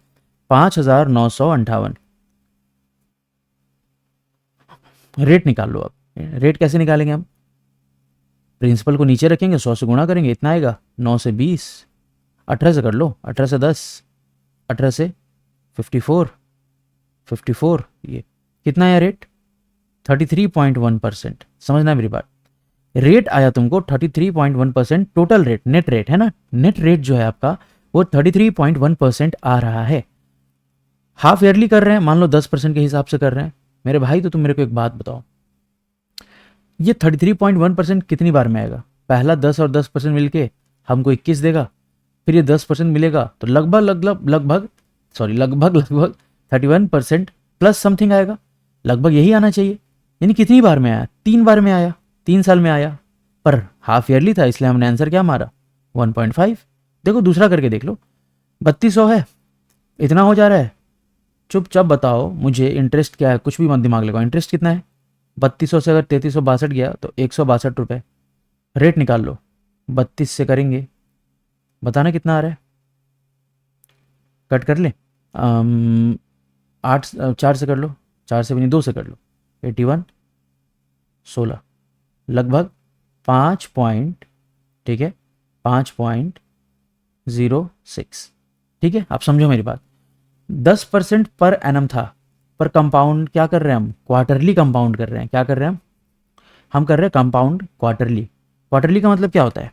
5,958। रेट निकाल लो। अब रेट कैसे निकालेंगे हम, प्रिंसिपल को नीचे रखेंगे, 100 से गुणा करेंगे, इतना आएगा, 9 से 20, 18 से कर लो, 18 से 10, 18 से 54, 54, ये कितना आया रेट, 33.1%। समझना मेरी बात, रेट आया तुमको 33.1%, टोटल रेट, नेट रेट है ना, नेट रेट जो है आपका वो 33.1% आ रहा है। हाफ ईयरली कर रहे हैं, मान लो 10% के हिसाब से कर रहे हैं मेरे भाई, तो तुम मेरे को एक बात बताओ, ये 33.1% कितनी बार में आएगा, पहला 10 और 10% मिलके हमको 21 देगा, फिर ये 10% मिलेगा तो लगभग लगभग लगभग सॉरी लगभग लगभग 31% प्लस समथिंग आएगा, लगभग यही आना चाहिए। यानी कितनी बार में आया, 3 बार में आया, 3 साल में आया, पर हाफ ईयरली था इसलिए हमने आंसर क्या मारा, 1.5। देखो दूसरा करके देख लो, 3200 है, इतना हो जा रहा है, चुपचाप बताओ मुझे इंटरेस्ट क्या है, कुछ भी मत दिमाग लगाओ, इंटरेस्ट कितना है, 3200 से अगर 3362 गया तो 162 रुपये, रेट निकाल लो, 32 से करेंगे, बताना कितना आ रहा है, कट कर ले, 8 4 से कर लो, 4 से भी नहीं 2 से कर लो, 81, 16, लगभग 5 पॉइंट, ठीक है, 5.06, ठीक है। आप समझो मेरी बात, 10% पर एनम था, पर कंपाउंड क्या कर रहे हैं हम, क्वार्टरली कंपाउंड कर रहे हैं। क्या कर रहे हैं हम कर रहे हैं कंपाउंड क्वार्टरली। क्वार्टरली का मतलब क्या होता है,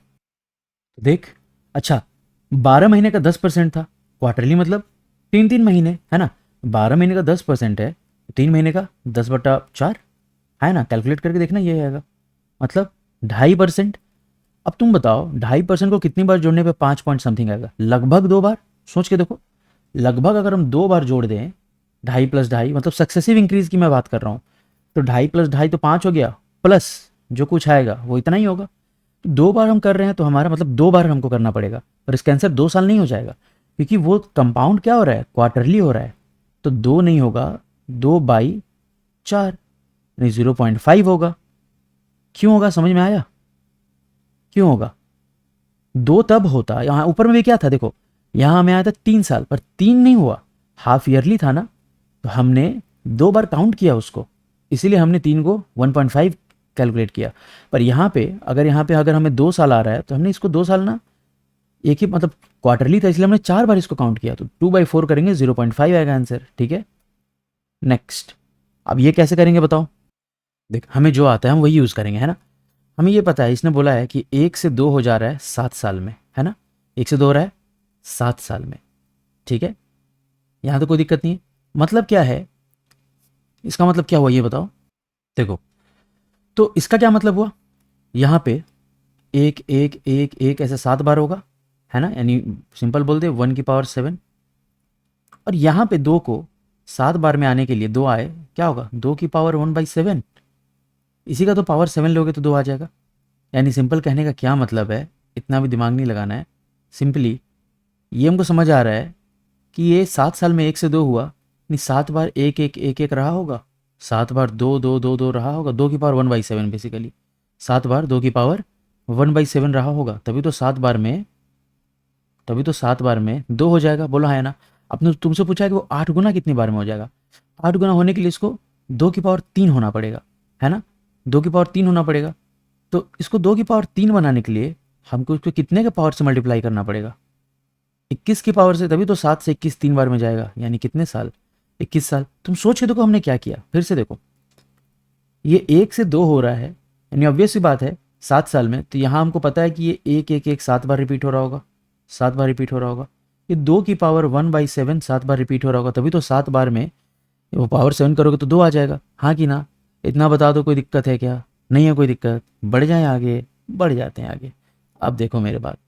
देख, अच्छा, 12 महीने का 10% था, क्वार्टरली मतलब 3 3 महीने, है ना। 12 महीने का 10% है, 3 महीने का 10/4, है ना। कैलकुलेट करके देखना, ये आएगा, मतलब 2.5%। अब तुम बताओ 2.5% को कितनी बार जोड़ने पे 5 पॉइंट समथिंग आएगा, लगभग 2 बार। सोच के देखो, लगभग अगर हम 2 बार जोड़ दें, 2.5 + 2.5 मतलब सक्सेसिव इंक्रीज की मैं बात कर रहा हूँ, तो 2.5 + 2.5 तो 5 हो गया, प्लस जो कुछ आएगा वो इतना ही होगा। 2 बार हम कर रहे हैं तो हमारा मतलब 2 बार हमको करना पड़ेगा, पर इसका आंसर 2 साल नहीं हो जाएगा, क्योंकि वो कंपाउंड क्या हो रहा है, क्वार्टरली हो रहा है। तो 2 नहीं होगा, 2/4 यानी 0.5 होगा। क्यों होगा, समझ में आया, क्यों होगा। 2 तब होता, यहाँ ऊपर में भी क्या था देखो, यहाँ हमें आया था 3 साल, पर 3 नहीं हुआ, हाफ ईयरली था ना, तो हमने 2 बार काउंट किया उसको, इसीलिए हमने 3 को 1.5 कैलकुलेट किया। पर यहाँ पे अगर हमें 2 साल आ रहा है, तो हमने इसको 2 साल ना, एक ही मतलब क्वार्टरली था, इसलिए हमने 4 बार इसको काउंट किया, तो 2/4 करेंगे, 0.5 आएगा आंसर, ठीक है। नेक्स्ट, अब ये कैसे करेंगे बताओ। देख, हमें जो आता है हम वही यूज़ करेंगे, है ना। हमें ये पता है, इसने बोला है कि 1 से 2 हो जा रहा है 7 साल में, है ना। 1 से 2 हो रहा है 7 साल में, ठीक है। यहाँ तो कोई दिक्कत नहीं है। मतलब क्या है, इसका मतलब क्या हुआ ये बताओ। देखो, तो इसका क्या मतलब हुआ, यहाँ पे एक एक एक एक ऐसे 7 बार होगा, है ना, यानी सिंपल बोल दे 1 की पावर 7। और यहाँ पे 2 को 7 बार में आने के लिए 2 आए, क्या होगा, 2 की पावर 1/7। इसी का तो पावर 7 लोगे तो 2 आ जाएगा। यानी सिंपल कहने का क्या मतलब है, इतना भी दिमाग नहीं लगाना है, सिंपली ये हमको समझ आ रहा है कि ये 7 साल में 1 से 2 हुआ, नहीं 7 बार एक एक एक एक रहा होगा, 7 बार 2 2 2 2 रहा होगा, 2 की पावर 1/7 बेसिकली, 7 बार 2 की पावर 1/7 रहा होगा, तभी तो 7 बार में 2 हो जाएगा, बोलो हाँ या ना। आपने तुमसे पूछा है कि वो 8 गुना कितनी बार में हो जाएगा, 8 गुना होने के लिए इसको 2 की पावर 3 होना पड़ेगा, है ना, 2 की पावर 3 होना पड़ेगा। तो इसको 2 की पावर 3 बनाने के लिए हमको इसको कितने के पावर से मल्टीप्लाई करना पड़ेगा, 21 की पावर से, तभी तो 7 से 21 3 बार में जाएगा, यानी कितने साल, 21 साल। तुम सोच के देखो हमने क्या किया, फिर से देखो, ये 1 से 2 हो रहा है, यानी ऑब्वियस सी बात है 7 साल में, तो यहाँ हमको पता है कि ये एक एक एक 7 बार रिपीट हो रहा होगा, 7 बार रिपीट हो रहा होगा। ये 2 की पावर 1/7 7 बार रिपीट हो रहा होगा, तभी तो 7 बार में वो पावर 7 करोगे तो 2 आ जाएगा, हाँ कि ना। इतना बता दो, कोई दिक्कत है क्या, नहीं है कोई दिक्कत, बढ़ जाए आगे, बढ़ जाते हैं आगे। अब देखो मेरे बात,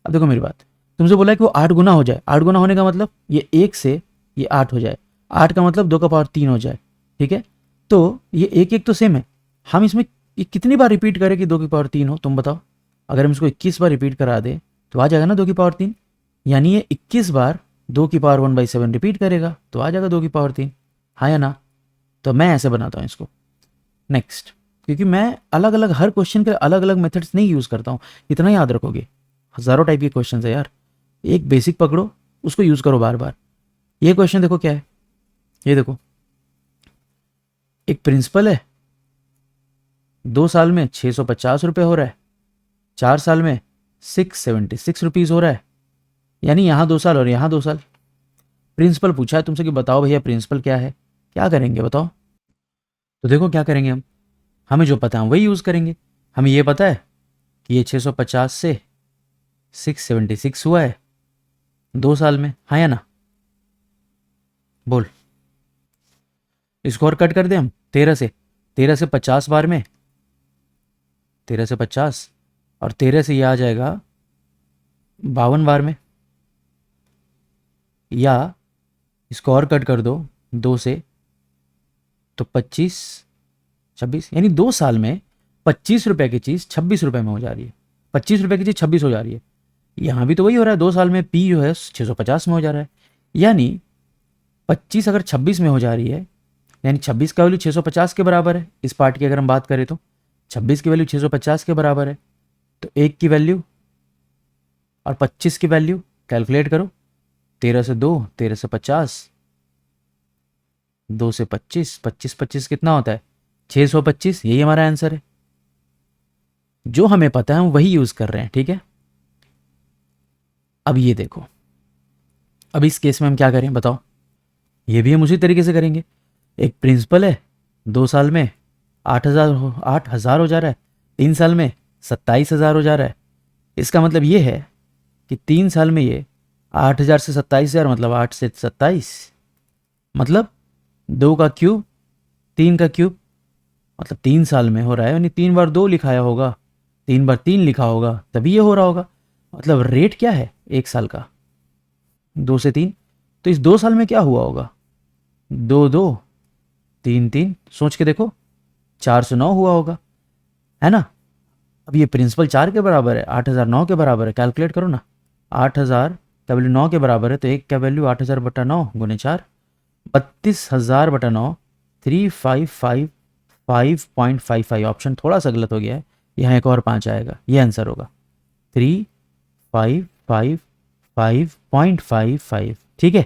अब देखो मेरी बात, तुमसे बोला है कि वो 8 गुना हो जाए, 8 गुना होने का मतलब ये 1 से ये 8 हो जाए, 8 का मतलब 2 की पावर 3 हो जाए, ठीक है। तो ये एक एक तो सेम है, हम इसमें ये कितनी बार रिपीट करें कि 2 की पावर 3 हो, तुम बताओ। अगर हम इसको 21 बार रिपीट करा दे तो आ जाएगा ना 2 की पावर 3, यानी ये 21 बार 2 की पावर 1/7 रिपीट करेगा तो आ जाएगा 2 की पावर 3, हाँ या ना। तो मैं ऐसे बनाता हूँ इसको। नेक्स्ट, क्योंकि मैं अलग अलग हर क्वेश्चन के अलग अलग मेथड्स नहीं यूज़ करता हूँ, इतना याद रखोगे, हज़ारों टाइप के क्वेश्चन है यार, एक बेसिक पकड़ो, उसको यूज़ करो बार बार। ये क्वेश्चन देखो क्या है, ये देखो, एक प्रिंसिपल है, 2 साल में 650 रुपये हो रहा है, 4 साल में 676 रुपीज़ हो रहा है, यानी यहाँ 2 साल और यहाँ 2 साल। प्रिंसिपल पूछा है तुमसे कि बताओ भैया प्रिंसिपल क्या है, क्या करेंगे बताओ। तो देखो क्या करेंगे हम, हमें जो पता है वही यूज़ करेंगे। हमें ये पता है कि ये 650 से 676 हुआ है 2 साल में, हाँ या ना, बोल। इसको और कट कर दें हम 13 से 50 बार में, 13 से 50, और 13 से ये आ जाएगा 52 बार में, या इसको और कट कर दो 2 से, तो 25 26, यानी 2 साल में 25 रुपए की चीज़ 26 रुपए में हो जा रही है, 25 रुपए की चीज़ 26 हो जा रही है। यहाँ भी तो वही हो रहा है, 2 साल में पी जो है 650 में हो जा रहा है, यानी 25 अगर 26 में हो जा रही है, यानी 26 का वैल्यू 650 के बराबर है। इस पार्ट की अगर हम बात करें तो 26 की वैल्यू 650 के बराबर है, तो 1 की वैल्यू और 25 की वैल्यू कैलकुलेट करो, 13 से 2, 13 से 50, 2 से 25, 25 25 कितना होता है, 625, यही हमारा आंसर है। जो हमें पता है हम वही यूज कर रहे हैं, ठीक है। अब ये देखो, अब इस केस में हम क्या करें बताओ। ये भी हम उसी तरीके से करेंगे। एक प्रिंसिपल है, 2 साल में 8,000 हो जा रहा है, 3 साल में 27,000 हो जा रहा है। इसका मतलब ये है कि 3 साल में ये 8,000 से 27,000, मतलब 8 से 27, मतलब 2 का क्यूब, 3 का क्यूब, मतलब 3 साल में हो रहा है, यानी 3 बार 2 लिखाया होगा, 3 बार 3 लिखा होगा, तभी ये हो रहा होगा। मतलब रेट क्या है 1 साल का, 2 से 3। तो इस 2 साल में क्या हुआ होगा, 2 2, 3 3, सोच के देखो, 409 हुआ होगा, है ना। अब ये प्रिंसिपल 4 के बराबर है, 8,009 के बराबर है, कैलकुलेट करो ना। 8,000 का वैल्यू 9 के बराबर है, तो 1 का वैल्यू 8,000/9 × 4, 32,000/9, 3555.55। ऑप्शन थोड़ा सा गलत हो गया है, यहाँ एक और 5 आएगा, ये आंसर होगा 3555.55। ठीक है,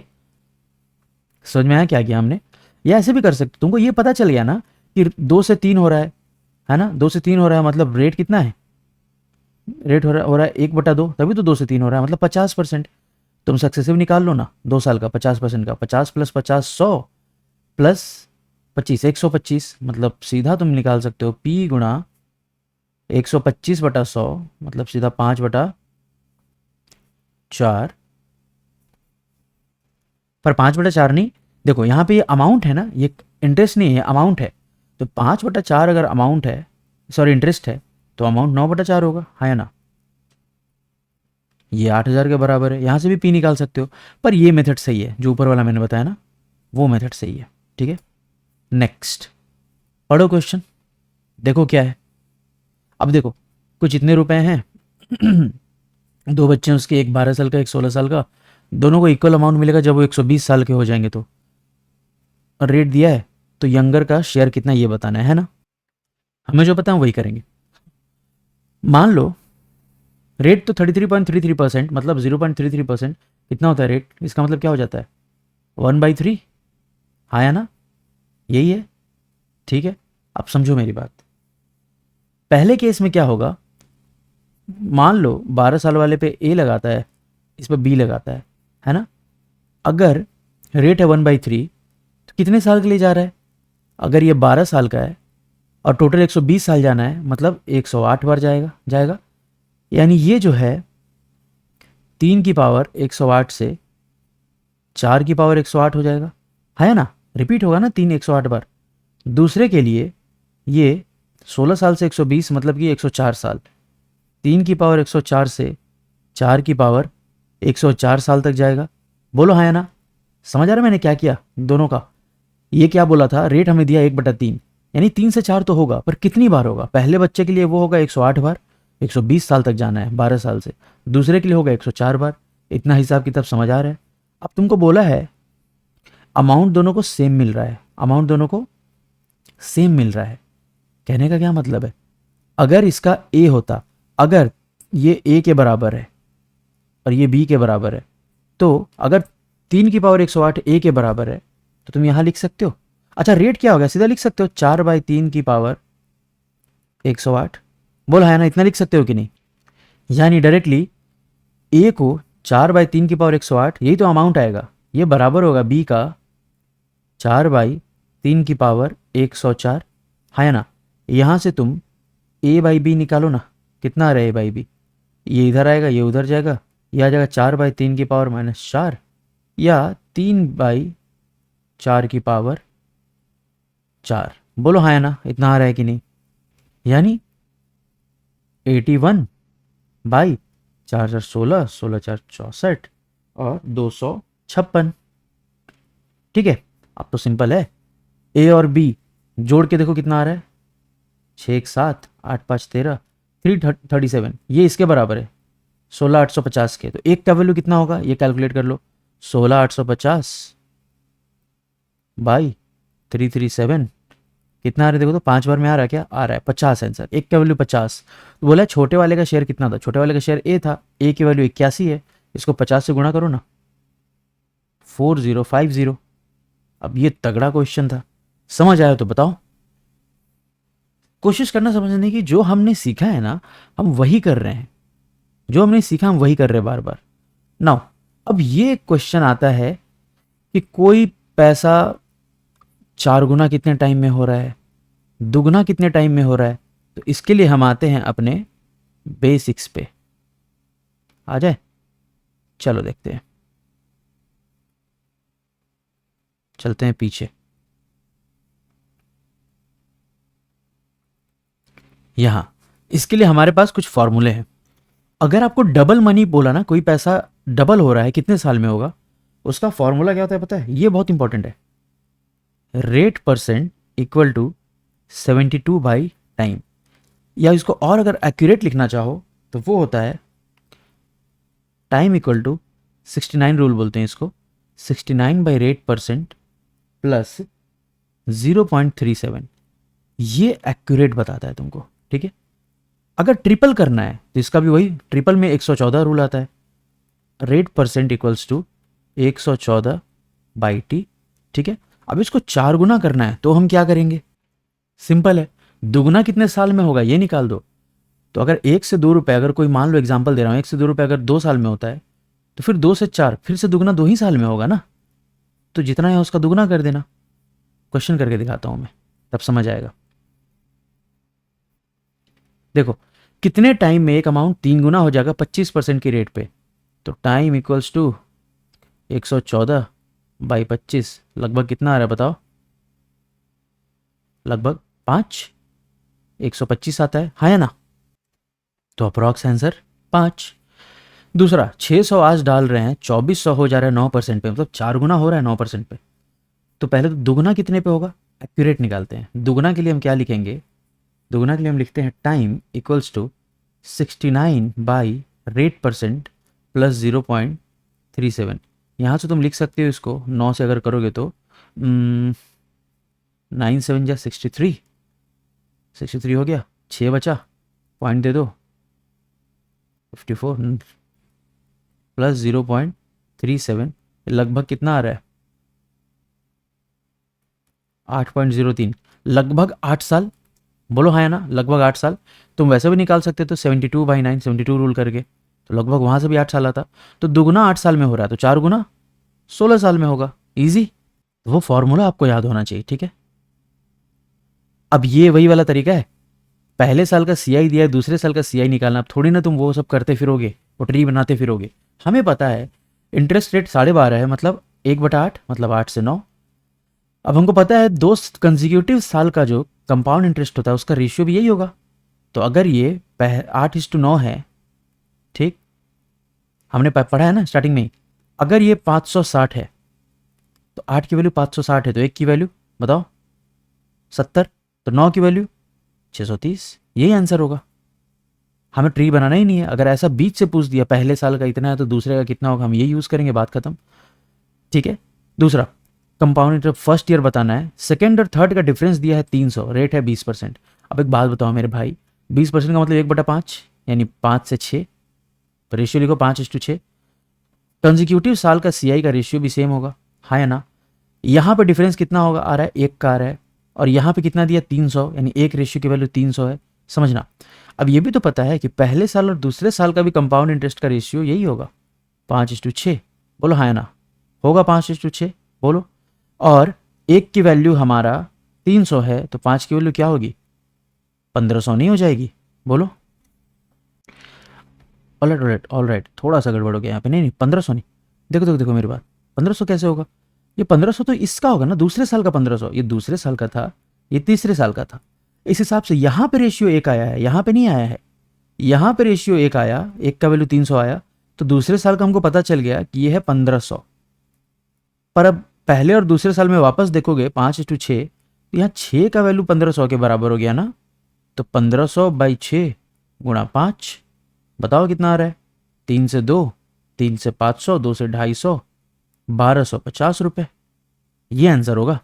समझ में आया क्या किया हमने। या ऐसे भी कर सकते, तुमको ये पता चल गया ना कि 2 से 3 हो रहा है ना, 2 से 3 हो रहा है, मतलब रेट कितना है, रेट हो रहा है 1/2, तभी तो 2 से 3 हो रहा है, मतलब 50%। तुम सक्सेसिव निकाल लो ना, 2 साल का 50% का, 50 + 50 100, प्लस 25 125, मतलब सीधा तुम निकाल सकते हो P × 125/100, मतलब सीधा 5/4। पर 5/4 नहीं, देखो यहाँ पे ये अमाउंट है ना, ये इंटरेस्ट नहीं है, अमाउंट है। तो 5/4 अगर अमाउंट है, सॉरी इंटरेस्ट है, तो अमाउंट 9/4 होगा, हाँ या ना। ये 8,000 के बराबर है, यहाँ से भी पी निकाल सकते हो। पर ये मेथड सही है, जो ऊपर वाला मैंने बताया ना, वो मेथड सही है, ठीक है। नेक्स्ट पढ़ो क्वेश्चन, देखो क्या है। अब देखो, कुछ इतने रुपए हैं, 2 बच्चे हैं उसके, एक 12 साल का, एक 16 साल का, दोनों को इक्वल अमाउंट मिलेगा जब वो 120 साल के हो जाएंगे। तो रेट दिया है, तो यंगर का शेयर कितना ये बताना है ना। हमें जो पता है वही करेंगे। मान लो रेट तो 33.33%, मतलब 0.33%। कितना होता है रेट, इसका मतलब क्या हो जाता है, 1/3, हाँ या ना, यही है, ठीक है। अब समझो मेरी बात, पहले केस में क्या होगा, मान लो 12 साल वाले पे ए लगाता है, इस पर बी लगाता है ना। अगर रेट है 1/3, तो कितने साल के लिए जा रहा है, अगर ये 12 साल का है और टोटल 120 साल जाना है, मतलब 108 बार जाएगा जाएगा। यानी ये जो है 3 की पावर 108 से 4 की पावर 108 हो जाएगा, है ना। रिपीट होगा ना 3 108 बार। दूसरे के लिए ये 16 साल से 120, मतलब कि 104 साल, 3 की पावर 104 से 4 की पावर 104 साल तक जाएगा। बोलो हाँ या ना, समझ आ रहा है मैंने क्या किया दोनों का। ये क्या बोला था, रेट हमें दिया 1/3, यानी 3 से 4 तो होगा, पर कितनी बार होगा। पहले बच्चे के लिए वो होगा 108 बार, 120 साल तक जाना है 12 साल से। दूसरे के लिए होगा 104 बार। इतना हिसाब किताब समझ आ रहा है। अब तुमको बोला है अमाउंट दोनों को सेम मिल रहा है, अमाउंट दोनों को सेम मिल रहा है। कहने का क्या मतलब है, अगर इसका ए होता, अगर ये ए के बराबर है और ये बी के बराबर है, तो अगर 3 की पावर 108 ए के बराबर है, तो तुम यहां लिख सकते हो। अच्छा रेट क्या होगा, सीधा लिख सकते हो 4/3 की पावर 108। बोला है ना, इतना लिख सकते हो कि नहीं। यानी डायरेक्टली ए को 4/3 की पावर 108, यही तो अमाउंट आएगा, ये बराबर होगा बी का 4/3 की पावर 104, है ना। यहां से तुम a/b निकालो ना, कितना आ रहा है a/b, ये इधर आएगा, ये उधर जाएगा, ये आ जाएगा 4/3 की पावर -4, या 3/4 की पावर 4। बोलो हाँ या ना, इतना आ रहा है कि नहीं। यानी 81/4 4 16, 16 4 64 और 256। ठीक है, अब तो सिंपल है। ए और बी जोड़ के देखो कितना आ रहा है, 6 1 7 8 5 13, 337, ये इसके बराबर है 16,850 के। तो एक का वैल्यू कितना होगा, ये कैलकुलेट कर लो, 16,850/337। कितना आ रहा है देखो तो, 5 बार में आ रहा है, क्या आ रहा है 50 आंसर, एक का वैल्यू 50। तो बोला छोटे वाले का शेयर कितना था, छोटे वाले का शेयर ए था, ए की वैल्यू 81 है, इसको 50 से गुणा करो ना, 4050। अब ये तगड़ा क्वेश्चन था, समझ आया तो बताओ। कोशिश करना समझने की, जो हमने सीखा है ना हम वही कर रहे हैं, जो हमने सीखा हम वही कर रहे हैं बार बार। नाउ अब ये क्वेश्चन आता है कि कोई पैसा 4 गुना कितने टाइम में हो रहा है, दुगना कितने टाइम में हो रहा है। तो इसके लिए हम आते हैं अपने बेसिक्स पे। आ जाए, चलो देखते हैं, चलते हैं पीछे। यहां इसके लिए हमारे पास कुछ फॉर्मूले हैं। अगर आपको डबल मनी बोला ना, कोई पैसा डबल हो रहा है कितने साल में होगा, उसका फॉर्मूला क्या होता है पता है? ये बहुत इंपॉर्टेंट है। Rate percent equal to 72 by time, या इसको और अगर एक्यूरेट लिखना चाहो तो वो होता है टाइम इक्वल टू 69 रूल बोलते हैं इसको, 69 बाई रेट परसेंट प्लस 0.37। ये एक्यूरेट बताता है तुमको, ठीक है। अगर ट्रिपल करना है तो इसका भी वही, ट्रिपल में 114 रूल आता है, rate percent equals to 114 by T, ठीक है। अब इसको 4 गुना करना है तो हम क्या करेंगे? सिंपल है, दुगना कितने साल में होगा ये निकाल दो। तो अगर 1 से 2 रुपए, अगर कोई मान लो एग्जांपल दे रहा हूँ, 1 से 2 रुपए अगर 2 साल में होता है तो फिर 2 से 4, फिर से दुगना 2 ही साल में होगा ना। तो जितना है उसका दुगना कर देना। क्वेश्चन करके दिखाता हूं मैं, तब समझ आएगा। देखो कितने टाइम में एक अमाउंट 3 गुना हो जाएगा 25% की रेट पे। तो टाइम इक्वल्स टू 114 बाई 25, लगभग कितना आ रहा है बताओ? लगभग 5, 125 आता है, हाँ या ना? तो अप्रॉक्स आंसर 5। दूसरा 600 आज डाल रहे हैं, 2400 हो जा रहा है 9% पे, मतलब 4 गुना हो रहा है 9% पे। तो पहले तो दुगना कितने पे होगा, एक्यूरेट निकालते हैं। दुगना के लिए हम क्या लिखेंगे? दुगना के लिए हम लिखते हैं time equals to 69 by rate percent plus 0.37। यहाँ से तुम लिख सकते हो इसको 9 से अगर करोगे तो 9 7 जा 63, 63 हो गया, 6 बचा, पॉइंट दे दो, 54 प्लस 0.37, लगभग कितना आ रहा है? 8.03, लगभग 8 साल। बोलो हाँ या ना? लगभग 8 साल। तुम वैसे भी निकाल सकते तो 72 बाई 9, 72 रूल करके, तो लगभग वहां से भी 8 साल आता। तो दुगना 8 साल में हो रहा है, तो 4 गुना 16 साल में होगा। इजी। वो फॉर्मूला आपको याद होना चाहिए, ठीक है। अब ये वही वाला तरीका है, पहले साल का सीआई दिया है, दूसरे साल का सीआई निकालना। अब थोड़ी ना तुम वो सब करते फिरोगे, वो ट्री बनाते फिरोगे। हमें पता है इंटरेस्ट रेट 12.5 है, मतलब 1/8, मतलब 8 से 9। अब हमको पता है 2 कंसेक्यूटिव साल का जो कंपाउंड इंटरेस्ट होता है उसका रेशियो भी यही होगा। तो अगर ये 8:9 है, ठीक, हमने पढ़ा है ना स्टार्टिंग में ही। अगर ये 560 है तो 8 की वैल्यू 560 है, तो 1 की वैल्यू बताओ 70, तो 9 की वैल्यू 630। यही आंसर होगा। हमें ट्री बनाना ही नहीं है। अगर ऐसा बीच से पूछ दिया पहले साल का इतना है तो दूसरे का कितना होगा, हम ये यूज करेंगे, बात खत्म, ठीक है। दूसरा कंपाउंड इंटरेस्ट फर्स्ट ईयर बताना है, सेकंड और थर्ड का डिफरेंस दिया है 300, रेट है 20%। अब एक बात बताओ मेरे भाई, 20% का मतलब 1/5, यानी 5 से 6, रेशियो लिखो 5:6। कंसेक्यूटिव साल का सीआई का रेशियो भी सेम होगा, हाँ या ना? यहाँ पे डिफरेंस कितना होगा, आ रहा है 1 का आ रहा है, और यहाँ पे कितना दिया 300, यानी एक रेशियो की वैल्यू 300 है। समझना। अब ये भी तो पता है कि पहले साल और दूसरे साल का भी कंपाउंड इंटरेस्ट का रेशियो यही होगा, 5:6। बोलो हाँ या ना? होगा 5:6, बोलो। और 1 की वैल्यू हमारा 300 है, तो 5 की वैल्यू क्या होगी? 1500 नहीं हो जाएगी? बोलो। ऑलराइट ऑलराइट, थोड़ा सा गड़बड़ हो गया यहाँ पे। नहीं नहीं, 1500 नहीं। देखो देखो देखो मेरी बात, 1500 कैसे होगा? ये 1500 तो इसका होगा ना, दूसरे साल का 1500। ये दूसरे साल का था, ये तीसरे साल का था। इस हिसाब से यहाँ पे रेशियो 1 आया है, यहाँ पे नहीं आया है। यहाँ पे रेशियो 1 आया, 1 का वैल्यू 300 आया, तो दूसरे साल का हमको पता चल गया कि ये है 1500। पर अब पहले और दूसरे साल में वापस देखोगे 5:6, तो यहाँ 6 का वैल्यू 1500 के बराबर हो गया ना। तो 1500 बाई 6 गुणा 5, बताओ कितना आ रहा है? 3 से 2, 3 से 500, 2 से 250, 1250 रुपये। ये आंसर होगा।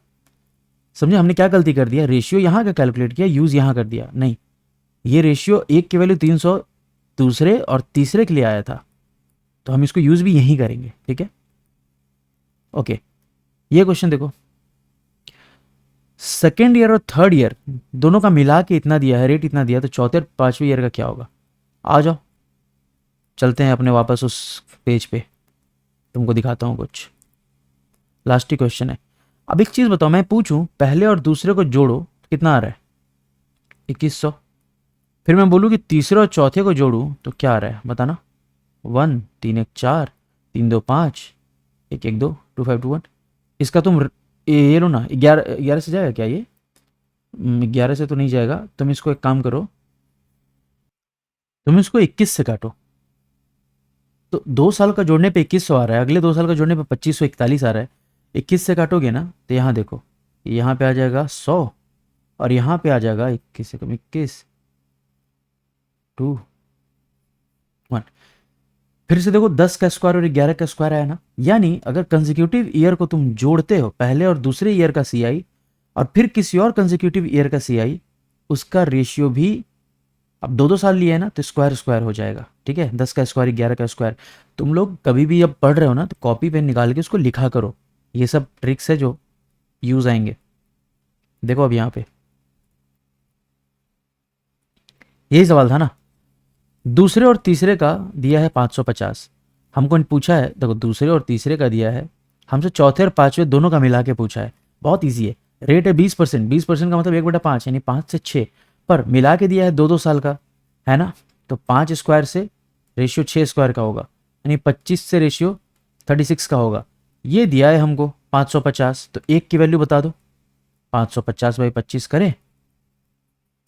समझे हमने क्या गलती कर दिया? रेशियो यहाँ का कैलकुलेट किया, यूज यहाँ कर दिया। नहीं, ये रेशियो 1 की वैल्यू 300 दूसरे और तीसरे के लिए आया था, तो हम इसको यूज भी यहीं करेंगे, ठीक है। ओके, ये क्वेश्चन देखो, सेकेंड ईयर और थर्ड ईयर दोनों का मिला के इतना दिया है, रेट इतना दिया, तो चौथे और पांचवें ईयर का क्या होगा? आ जाओ, चलते हैं अपने वापस उस पेज पे, तुमको दिखाता हूँ कुछ। लास्ट ही क्वेश्चन है। अब एक चीज़ बताओ, मैं पूछूं पहले और दूसरे को जोड़ो, कितना आ रहा है? 2100। फिर मैं बोलूँ कि तीसरे और चौथे को जोड़ूं तो क्या आ रहा है बताना? 1 3 1 4, 3 2 5, 1 1 2, 2 5 2 1। इसका तुम ये लो ना, 11 11 से जाएगा क्या ये? 11 से तो नहीं जाएगा। तुम इसको एक काम करो, तुम इसको 21 से काटो। तो 2 साल का जोड़ने पे 2100 आ रहा है, अगले 2 साल का जोड़ने पे 2541 आ रहा है। 21 से काटोगे ना तो यहाँ देखो, यहाँ पे आ जाएगा 100, और यहाँ पे आ जाएगा 21 से कम 21, 2 1। फिर से देखो, 10 का स्क्वायर और 11 का स्क्वायर आया ना। यानी अगर कंसेक्यूटिव ईयर को तुम जोड़ते हो, पहले और दूसरे ईयर का सीआई और फिर किसी और कंसेक्यूटिव ईयर का सीआई, उसका रेशियो भी, अब 2 2 साल लिए है ना तो स्क्वायर स्क्वायर हो जाएगा। ठीक है, 10 का स्क्वायर 11 का स्क्वायर। तुम लोग कभी भी अब पढ़ रहे हो ना तो कॉपी पेन निकाल के उसको लिखा करो। ये सब ट्रिक्स है जो यूज आएंगे। देखो अब यहाँ पे यही सवाल था ना। दूसरे और तीसरे का दिया है 550। हमको पूछा है, देखो दूसरे और तीसरे का दिया है, हमसे चौथे और पांचवें दोनों का मिला के पूछा है। बहुत ईजी है। रेट है 20%, 20% का मतलब 1/5, यानी 5 से 6, पर मिला के दिया है 2 2 साल का, है ना। तो 5 स्क्वायर से रेशियो 6 स्क्वायर का होगा, यानी 25 से रेशियो 36 का होगा। ये दिया है हमको 550, तो एक की वैल्यू बता दो। 550/25 करें,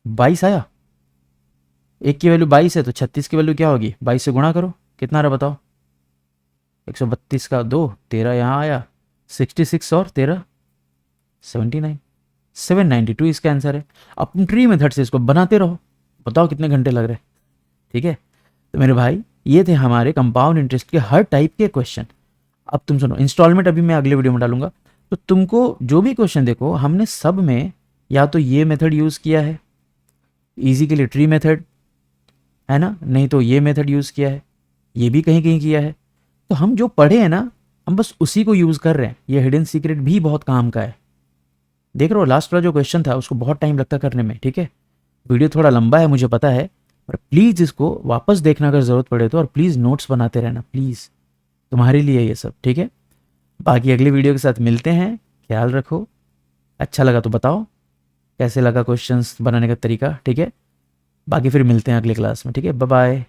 22 आया। एक की वैल्यू 22 है तो 36 की वैल्यू क्या होगी? 22 से गुणा करो, कितना आ रहा बताओ? 132 का 2, 13 यहाँ आया, 66 और 13 79, 792 इसका आंसर है। अब ट्री मेथड से इसको बनाते रहो, बताओ कितने घंटे लग रहे हैं। ठीक है, तो मेरे भाई ये थे हमारे कंपाउंड इंटरेस्ट के हर टाइप के क्वेश्चन। अब तुम सुनो, इंस्टॉलमेंट अभी मैं अगले वीडियो में डालूंगा। तो तुमको जो भी क्वेश्चन देखो, हमने सब में या तो ये मेथड यूज़ किया है, इजी के लिए ट्री मेथड, है ना, नहीं तो ये मेथड यूज़ किया है, ये भी कहीं कहीं किया है। तो हम जो पढ़े हैं ना, हम बस उसी को यूज़ कर रहे हैं। ये हिडन सीक्रेट भी बहुत काम का है। देख रहे हो, लास्ट वाला जो क्वेश्चन था उसको बहुत टाइम लगता करने में। ठीक है, वीडियो थोड़ा लंबा है मुझे पता है, पर प्लीज़ इसको वापस देखना अगर ज़रूरत पड़े तो, और प्लीज़ नोट्स बनाते रहना प्लीज़, तुम्हारे लिए ये सब। ठीक है, बाकी अगली वीडियो के साथ मिलते हैं। ख्याल रखो, अच्छा लगा तो बताओ कैसे लगा क्वेश्चंस बनाने का तरीका। ठीक है, बाकी फिर मिलते हैं अगले क्लास में। ठीक है, बाय बाय।